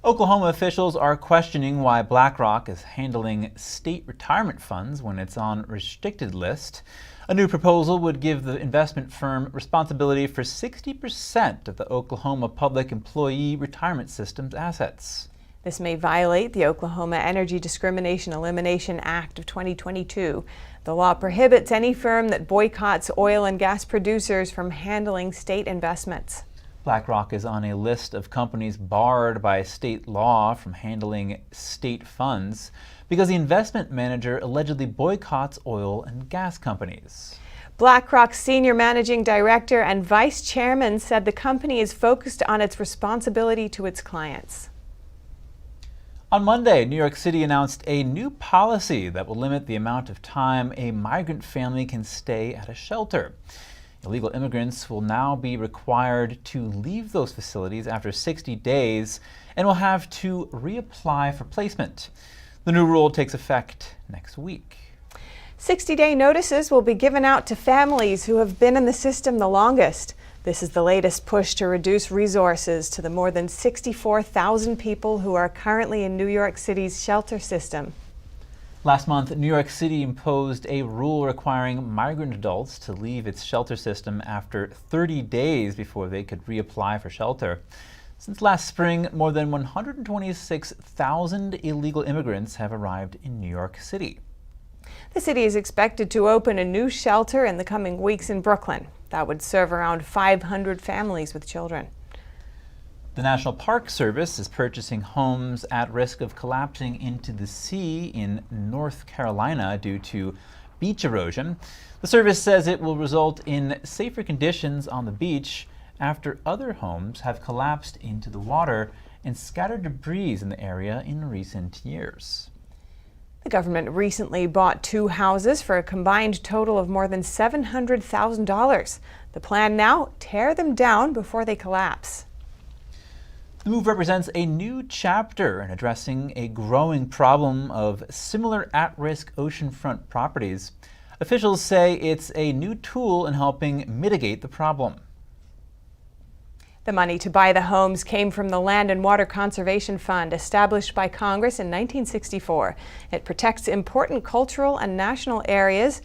Oklahoma officials are questioning why Blackrock is handling state retirement funds when it's on a restricted list. A new proposal would give the investment firm responsibility for 60% of the Oklahoma Public Employee Retirement System's assets. This may violate the Oklahoma Energy Discrimination Elimination Act of 2022. The law prohibits any firm that boycotts oil and gas producers from handling state investments. Blackrock is on a list of companies barred by state law from handling state funds because the investment manager allegedly boycotts oil and gas companies. BlackRock's senior managing director and vice chairman said the company is focused on its responsibility to its clients. On Monday, New York City announced a new policy that will limit the amount of time a migrant family can stay at a shelter. Illegal immigrants will now be required to leave those facilities after 60 days and will have to reapply for placement. The new rule takes effect next week. 60-day notices will be given out to families who have been in the system the longest. This is the latest push to reduce resources to the more than 64,000 people who are currently in New York City's shelter system. Last month, New York City imposed a rule requiring migrant adults to leave its shelter system after 30 days before they could reapply for shelter. Since last spring, more than 126,000 illegal immigrants have arrived in New York City. The city is expected to open a new shelter in the coming weeks in Brooklyn. That would serve around 500 families with children. The National Park Service is purchasing homes at risk of collapsing into the sea in North Carolina due to beach erosion. The service says it will result in safer conditions on the beach after other homes have collapsed into the water and scattered debris in the area in recent years. The government recently bought 2 houses for a combined total of more than $700,000. The plan now, tear them down before they collapse. The move represents a new chapter in addressing a growing problem of similar at-risk oceanfront properties. Officials say it's a new tool in helping mitigate the problem. The money to buy the homes came from the Land and Water Conservation Fund, established by Congress in 1964. It protects important cultural and natural areas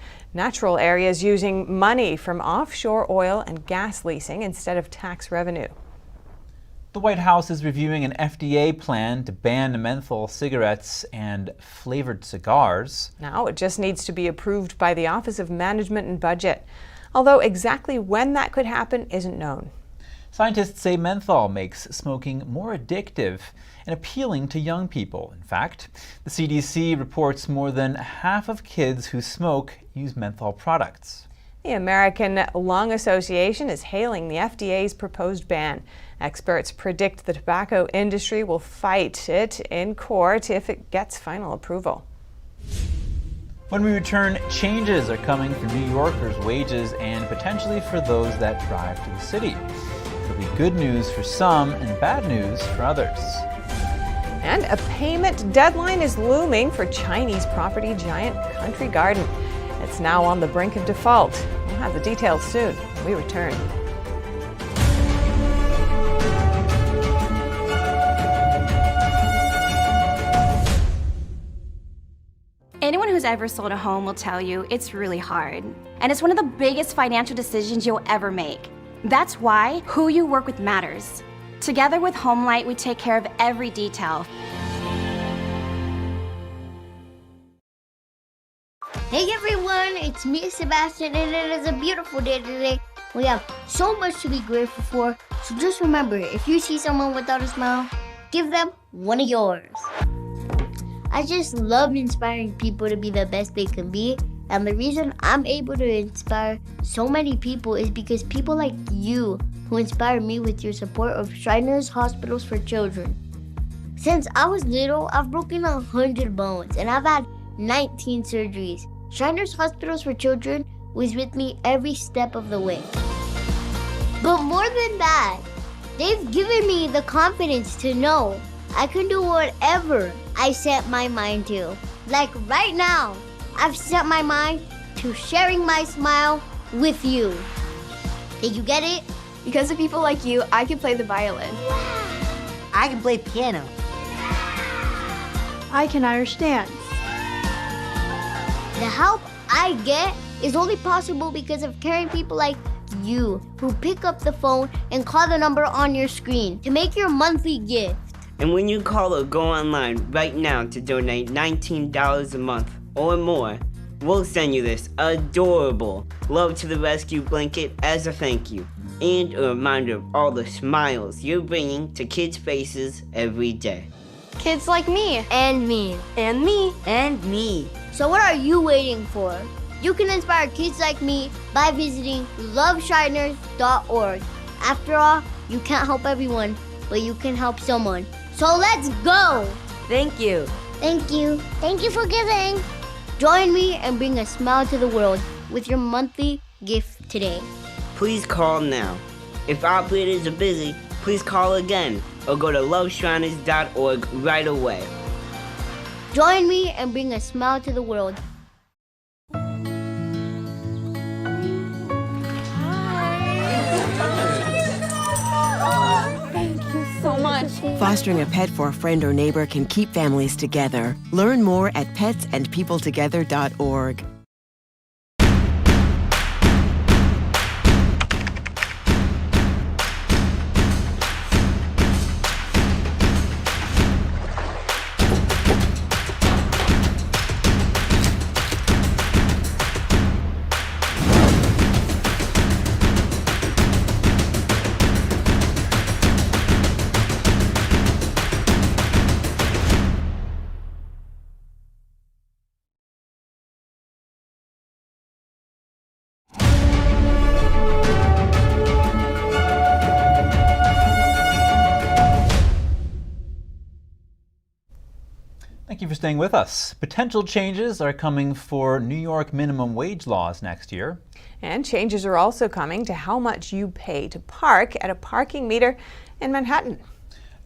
using money from offshore oil and gas leasing instead of tax revenue. The White House is reviewing an FDA plan to ban menthol cigarettes and flavored cigars. Now it just needs to be approved by the Office of Management and Budget, although exactly when that could happen isn't known. Scientists say menthol makes smoking more addictive and appealing to young people. In fact, the CDC reports more than half of kids who smoke use menthol products. The American Lung Association is hailing the FDA's proposed ban. Experts predict the tobacco industry will fight it in court if it gets final approval. When we return, changes are coming for New Yorkers' wages and potentially for those that drive to the city. It'll be good news for some and bad news for others. And a payment deadline is looming for Chinese property giant Country Garden. It's now on the brink of default. We'll have the details soon when we return. Anyone who's ever sold a home will tell you it's really hard. And it's one of the biggest financial decisions you'll ever make. That's why who you work with matters. Together with HomeLight, we take care of every detail. Hey everyone, it's me, Sebastian, and it is a beautiful day today. We have so much to be grateful for, so just remember, if you see someone without a smile, give them one of yours. I just love inspiring people to be the best they can be, and the reason I'm able to inspire so many people is because people like you who inspire me with your support of Shriners Hospitals for Children. Since I was little, I've broken 100 bones, and I've had 19 surgeries. Shriners Hospitals for Children was with me every step of the way. But more than that, they've given me the confidence to know I can do whatever I set my mind to. Like right now, I've set my mind to sharing my smile with you. Did you get it? Because of people like you, I can play the violin. I can play piano. I can Irish dance. The help I get is only possible because of caring people like you who pick up the phone and call the number on your screen to make your monthly gift. And when you call or go online right now to donate $19 a month or more, we'll send you this adorable Love to the Rescue blanket as a thank you and a reminder of all the smiles you're bringing to kids' faces every day. Kids like me. And me. And me. And me. So what are you waiting for? You can inspire kids like me by visiting loveshriners.org. After all, you can't help everyone, but you can help someone. So let's go! Thank you. Thank you. Thank you for giving. Join me and bring a smile to the world with your monthly gift today. Please call now. If operators are busy, please call again or go to loveshriners.org right away. Join me and bring a smile to the world. Thank you so much. Fostering a pet for a friend or neighbor can keep families together. Learn more at petsandpeopletogether.org. Thank you for staying with us. Potential changes are coming for New York minimum wage laws next year. And changes are also coming to how much you pay to park at a parking meter in Manhattan.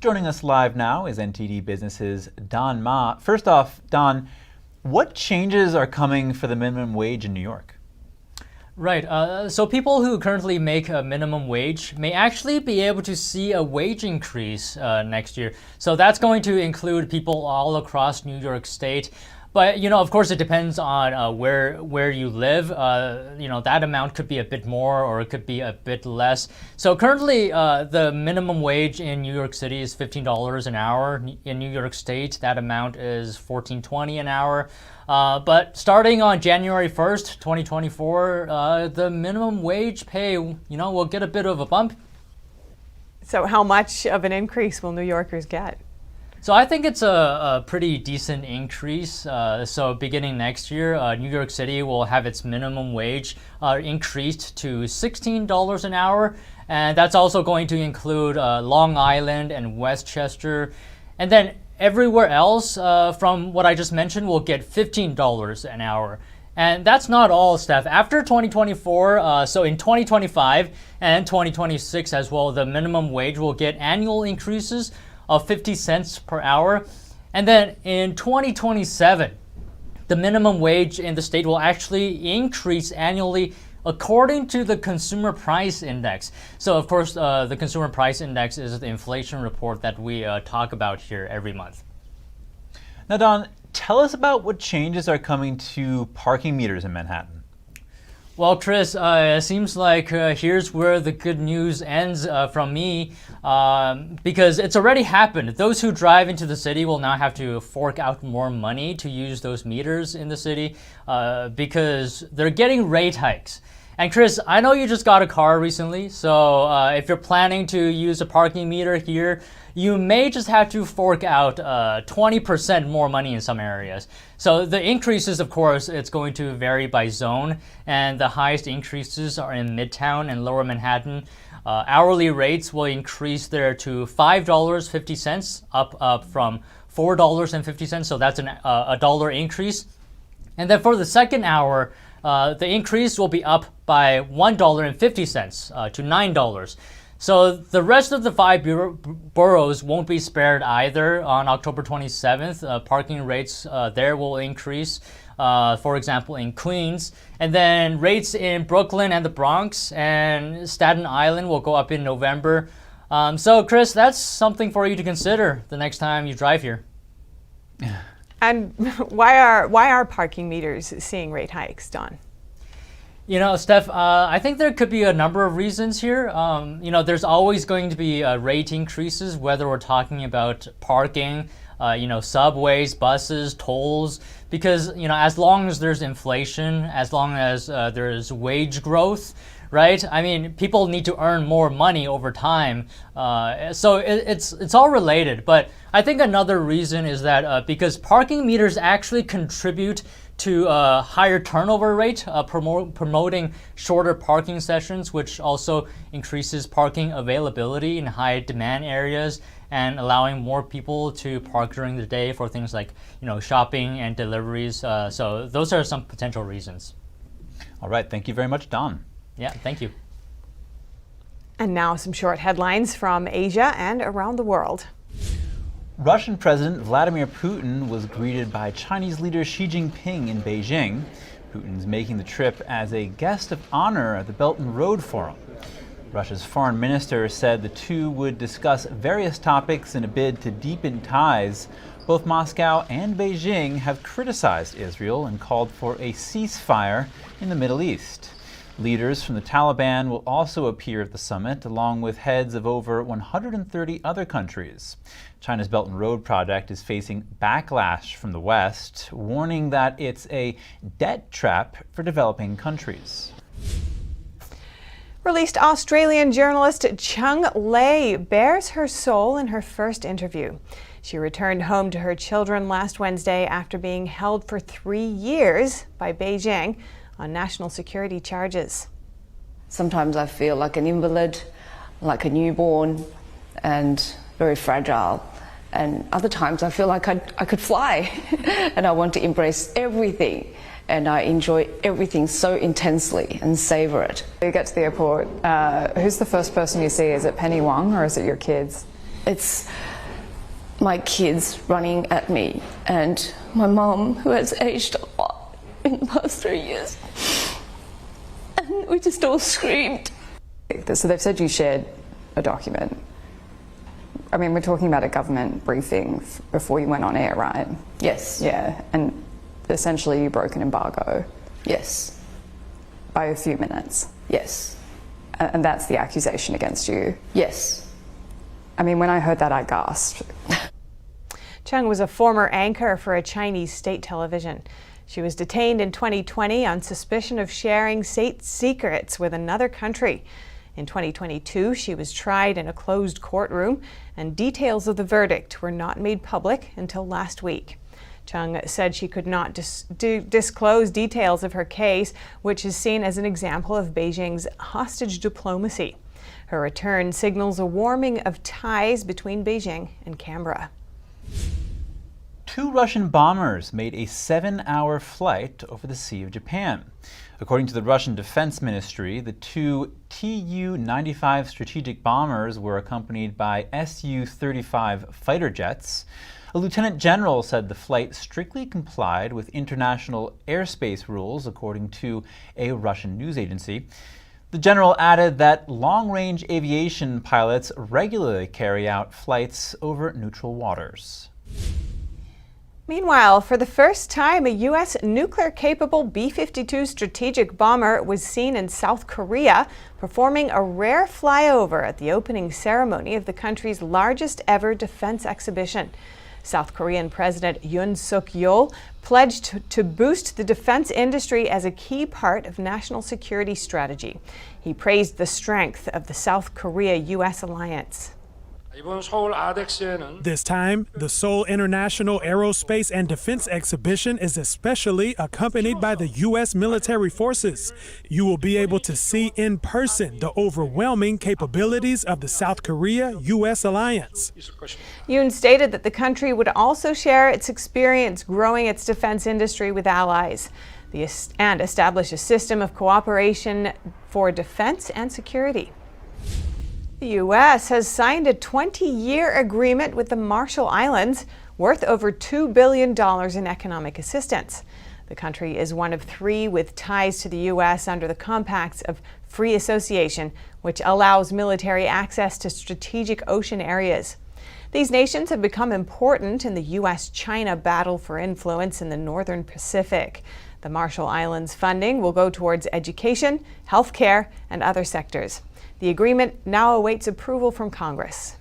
Joining us live now is NTD Business's Don Ma. First off, Don, what changes are coming for the minimum wage in New York? Right, so people who currently make a minimum wage may actually be able to see a wage increase next year. So that's going to include people all across New York State. But, you know, of course, it depends on where you live. You know, that amount could be a bit more or it could be a bit less. So currently, the minimum wage in New York City is $15 an hour. In New York State, that amount is $14.20 an hour. But starting on January 1st, 2024, the minimum wage pay, you know, will get a bit of a bump. So how much of an increase will New Yorkers get? So I think it's a pretty decent increase. So beginning next year, New York City will have its minimum wage increased to $16 an hour. And that's also going to include Long Island and Westchester. And then everywhere else, from what I just mentioned, will get $15 an hour. And that's not all, Steph. After 2024, so in 2025 and 2026 as well, the minimum wage will get annual increases of 50 cents per hour. And then in 2027, the minimum wage in the state will actually increase annually according to the Consumer Price Index. So of course, the Consumer Price Index is the inflation report that we talk about here every month. Now, Don, Tell us about what changes are coming to parking meters in Manhattan. Well, Chris, it seems like here's where the good news ends from me, because it's already happened. Those who drive into the city will now have to fork out more money to use those meters in the city because they're getting rate hikes. And Chris, I know you just got a car recently, so if you're planning to use a parking meter here, you may just have to fork out 20% more money in some areas. So the increases, of course, it's going to vary by zone, and the highest increases are in Midtown and Lower Manhattan. Hourly rates will increase there to $5.50, up from $4.50, so that's a dollar increase. And then for the second hour, the increase will be up by $1.50 to $9. So the rest of the 5 boroughs won't be spared either. On October 27th, parking rates there will increase, for example, in Queens. And then rates in Brooklyn and the Bronx and Staten Island will go up in November. So Chris, that's something for you to consider the next time you drive here. And why are parking meters seeing rate hikes, Don? You know, Steph, I think there could be a number of reasons here. You know, there's always going to be rate increases, whether we're talking about parking, you know, subways, buses, tolls, because, you know, as long as there's inflation, as long as there's wage growth, right? I mean, people need to earn more money over time. So it's all related. But I think another reason is that because parking meters actually contribute to a higher turnover rate, promoting shorter parking sessions, which also increases parking availability in high demand areas and allowing more people to park during the day for things like, you know, shopping and deliveries. So those are some potential reasons. All right, thank you very much, Don. Yeah, thank you. And now some short headlines from Asia and around the world. Russian President Vladimir Putin was greeted by Chinese leader Xi Jinping in Beijing. Putin's making the trip as a guest of honor at the Belt and Road Forum. Russia's foreign minister said the two would discuss various topics in a bid to deepen ties. Both Moscow and Beijing have criticized Israel and called for a ceasefire in the Middle East. Leaders from the Taliban will also appear at the summit, along with heads of over 130 other countries. China's Belt and Road project is facing backlash from the West, warning that it's a debt trap for developing countries. Released Australian journalist Chung Lei bears her soul in her first interview. She returned home to her children last Wednesday after being held for 3 years by Beijing on national security charges. Sometimes I feel like an invalid, like a newborn, and very fragile. And other times I feel like I could fly and I want to embrace everything. And I enjoy everything so intensely and savor it. You get to the airport, who's the first person you see? Is it Penny Wong or is it your kids? It's my kids running at me and my mom, who has aged a lot in the past 3 years. And we just all screamed. So they've said you shared a document. I mean, we're talking about a government briefing before you went on air, right? Yes. Yeah, and essentially you broke an embargo. Yes. By a few minutes. Yes. And that's the accusation against you? Yes. I mean, when I heard that, I gasped. Chung was a former anchor for a Chinese state television. She was detained in 2020 on suspicion of sharing state secrets with another country. In 2022, she was tried in a closed courtroom, and details of the verdict were not made public until last week. Chung said she could not disclose details of her case, which is seen as an example of Beijing's hostage diplomacy. Her return signals a warming of ties between Beijing and Canberra. 2 Russian bombers made a 7-hour flight over the Sea of Japan. According to the Russian Defense Ministry, the 2 Tu-95 strategic bombers were accompanied by Su-35 fighter jets. A lieutenant general said the flight strictly complied with international airspace rules, according to a Russian news agency. The general added that long-range aviation pilots regularly carry out flights over neutral waters. Meanwhile, for the first time, a U.S. nuclear-capable B-52 strategic bomber was seen in South Korea, performing a rare flyover at the opening ceremony of the country's largest ever defense exhibition. South Korean President Yoon Suk-yeol pledged to boost the defense industry as a key part of national security strategy. He praised the strength of the South Korea-U.S. alliance. This time, the Seoul International Aerospace and Defense Exhibition is especially accompanied by the U.S. military forces. You will be able to see in person the overwhelming capabilities of the South Korea-U.S. alliance. Yoon stated that the country would also share its experience growing its defense industry with allies and establish a system of cooperation for defense and security. The U.S. has signed a 20-year agreement with the Marshall Islands worth over $2 billion in economic assistance. The country is one of 3 with ties to the U.S. under the Compacts of Free Association, which allows military access to strategic ocean areas. These nations have become important in the U.S.-China battle for influence in the Northern Pacific. The Marshall Islands funding will go towards education, healthcare, and other sectors. The agreement now awaits approval from Congress.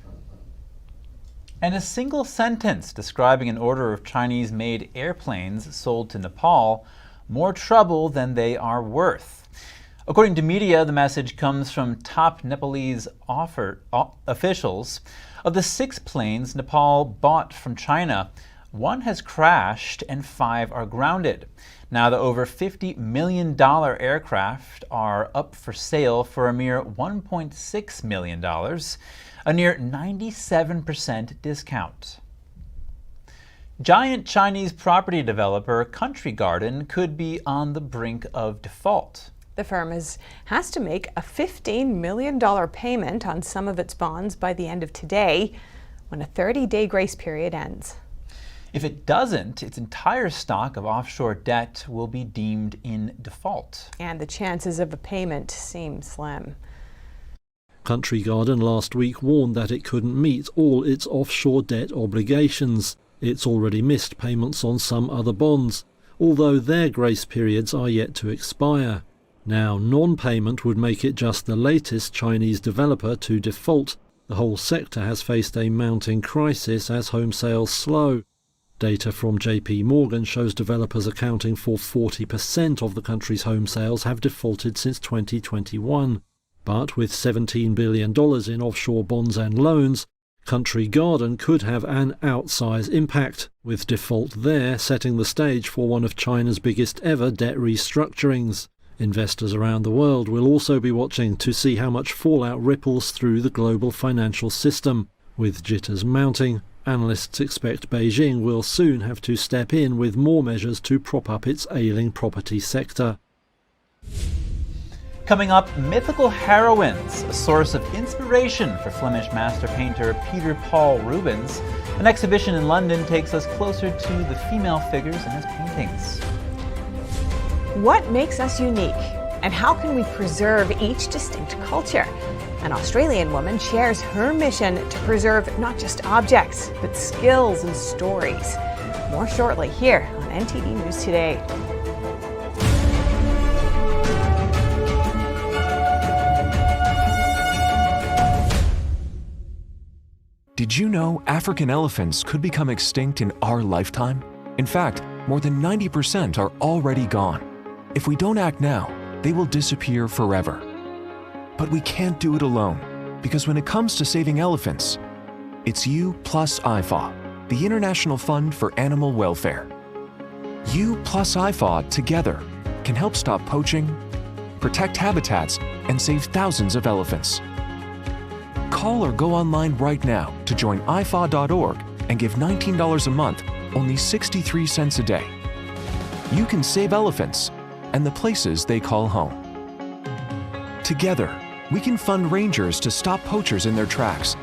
And a single sentence describing an order of Chinese-made airplanes sold to Nepal, more trouble than they are worth. According to media, the message comes from top Nepalese officials. Of the 6 planes Nepal bought from China, 1 has crashed and 5 are grounded. Now, the over $50 million aircraft are up for sale for a mere $1.6 million, a near 97% discount. Giant Chinese property developer Country Garden could be on the brink of default. The firm has to make a $15 million payment on some of its bonds by the end of today, when a 30-day grace period ends. If it doesn't, its entire stock of offshore debt will be deemed in default. And the chances of a payment seem slim. Country Garden last week warned that it couldn't meet all its offshore debt obligations. It's already missed payments on some other bonds, although their grace periods are yet to expire. Now, non-payment would make it just the latest Chinese developer to default. The whole sector has faced a mounting crisis as home sales slow. Data from JP Morgan shows developers accounting for 40% of the country's home sales have defaulted since 2021. But with $17 billion in offshore bonds and loans, Country Garden could have an outsized impact, with default there setting the stage for one of China's biggest ever debt restructurings. Investors around the world will also be watching to see how much fallout ripples through the global financial system. With jitters mounting, analysts expect Beijing will soon have to step in with more measures to prop up its ailing property sector. Coming up, mythical heroines, a source of inspiration for Flemish master painter Peter Paul Rubens. An exhibition in London takes us closer to the female figures in his paintings. What makes us unique? And how can we preserve each distinct culture? An Australian woman shares her mission to preserve not just objects, but skills and stories. More shortly here on NTD News Today. Did you know African elephants could become extinct in our lifetime? In fact, more than 90% are already gone. If we don't act now, they will disappear forever. But we can't do it alone, because when it comes to saving elephants, it's you plus IFAW, the International Fund for Animal Welfare. You plus IFAW together can help stop poaching, protect habitats, and save thousands of elephants. Call or go online right now to join IFAW.org and give $19 a month, only 63 cents a day. You can save elephants and the places they call home. Together, we can fund rangers to stop poachers in their tracks,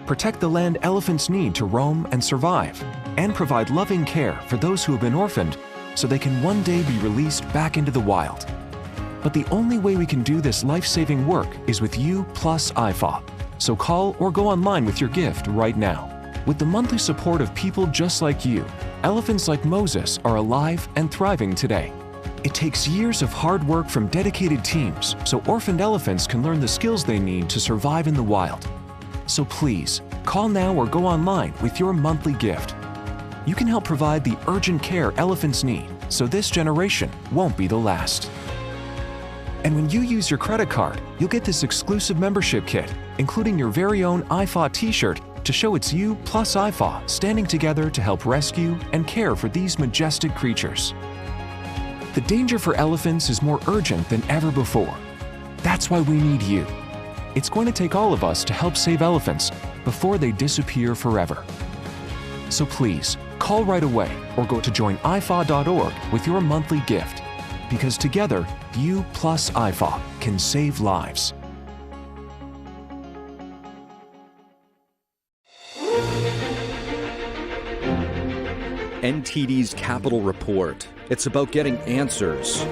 protect the land elephants need to roam and survive, and provide loving care for those who have been orphaned so they can one day be released back into the wild. But the only way we can do this life-saving work is with you plus IFAW. So call or go online with your gift right now. With the monthly support of people just like you, elephants like Moses are alive and thriving today. It takes years of hard work from dedicated teams so orphaned elephants can learn the skills they need to survive in the wild. So please, call now or go online with your monthly gift. You can help provide the urgent care elephants need so this generation won't be the last. And when you use your credit card, you'll get this exclusive membership kit, including your very own IFA t-shirt to show it's you plus IFA standing together to help rescue and care for these majestic creatures. The danger for elephants is more urgent than ever before. That's why we need you. It's going to take all of us to help save elephants before they disappear forever. So please, call right away or go to joinifa.org with your monthly gift. Because together, you plus IFA can save lives. NTD's Capital Report. It's about getting answers,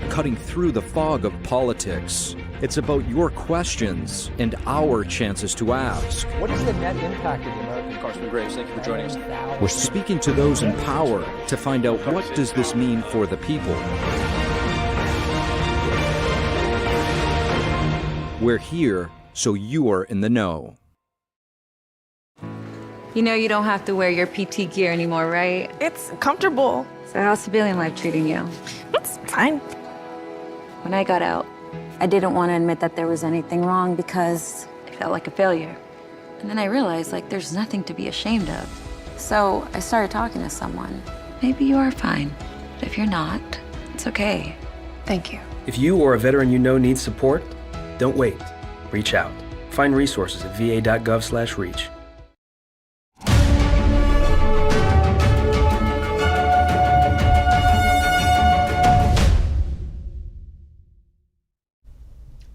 cutting through the fog of politics. It's about your questions and our chances to ask. What is the net impact of the American Congressman Graves? Thank you for joining us. We're speaking to those in power to find out what does this mean for the people. We're here so you're in the know. You know you don't have to wear your PT gear anymore, right? It's comfortable. So how's civilian life treating you? It's fine. When I got out, I didn't want to admit that there was anything wrong because I felt like a failure. And then I realized, there's nothing to be ashamed of. So I started talking to someone. Maybe you are fine, but if you're not, it's okay. Thank you. If you or a veteran you know needs support, don't wait. Reach out. Find resources at va.gov/reach.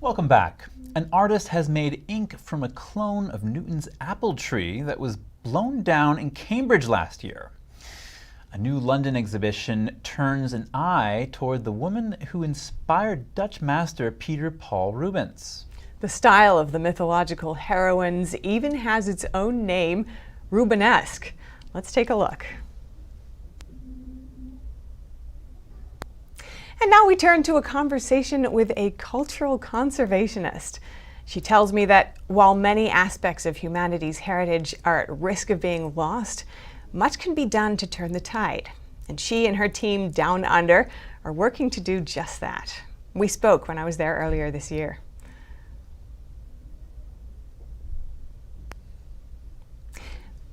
Welcome back. An artist has made ink from a clone of Newton's apple tree that was blown down in Cambridge last year. A new London exhibition turns an eye toward the woman who inspired Dutch master Peter Paul Rubens. The style of the mythological heroines even has its own name, Rubenesque. Let's take a look. And now we turn to a conversation with a cultural conservationist. She tells me that while many aspects of humanity's heritage are at risk of being lost, much can be done to turn the tide. And she and her team Down Under are working to do just that. We spoke when I was there earlier this year.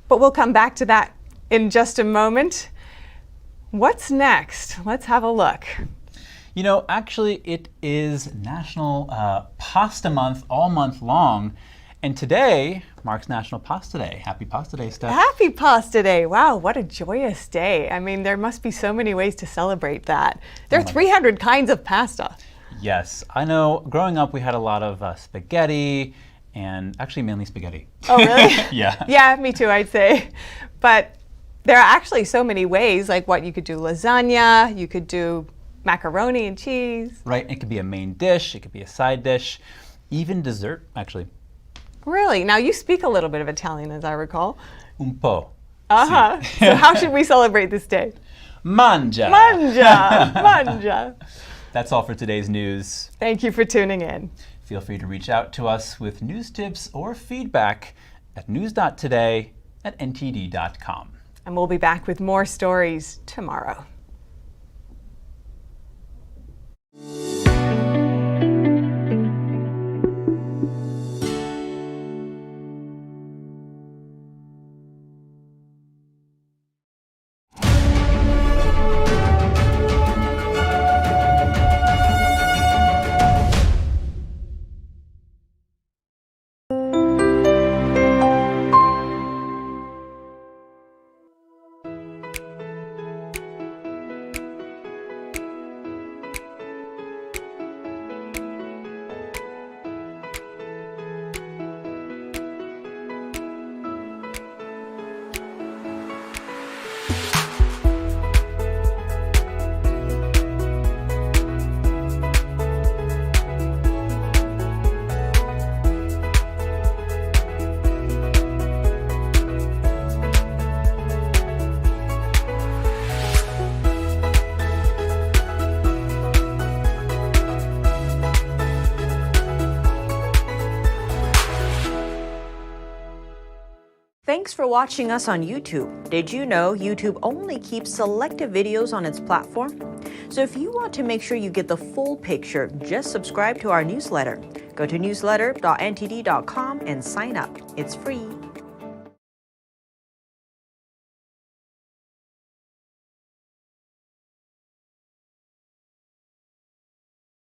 But we'll come back to that in just a moment. What's next? Let's have a look. You know, actually, it is National Pasta Month all month long. And today marks National Pasta Day. Happy Pasta Day, Steph. Happy Pasta Day. Wow, what a joyous day. I mean, there must be so many ways to celebrate that. There are 300 kinds of pasta. Yes, I know. Growing up, we had a lot of spaghetti, and actually mainly spaghetti. Oh, really? Yeah. Yeah, me too, I'd say. But there are actually so many ways, like what you could do lasagna, you could do macaroni and cheese. Right, it could be a main dish, it could be a side dish, even dessert, actually. Really? Now you speak a little bit of Italian, as I recall. Un po'. Uh-huh. So how should we celebrate this day? Mangia. Mangia. Mangia. That's all for today's news. Thank you for tuning in. Feel free to reach out to us with news tips or feedback at news.today@ntd.com. And we'll be back with more stories tomorrow. Thanks for watching us on YouTube. Did you know YouTube only keeps selective videos on its platform? So if you want to make sure you get the full picture, just subscribe to our newsletter. Go to newsletter.ntd.com and sign up. It's free.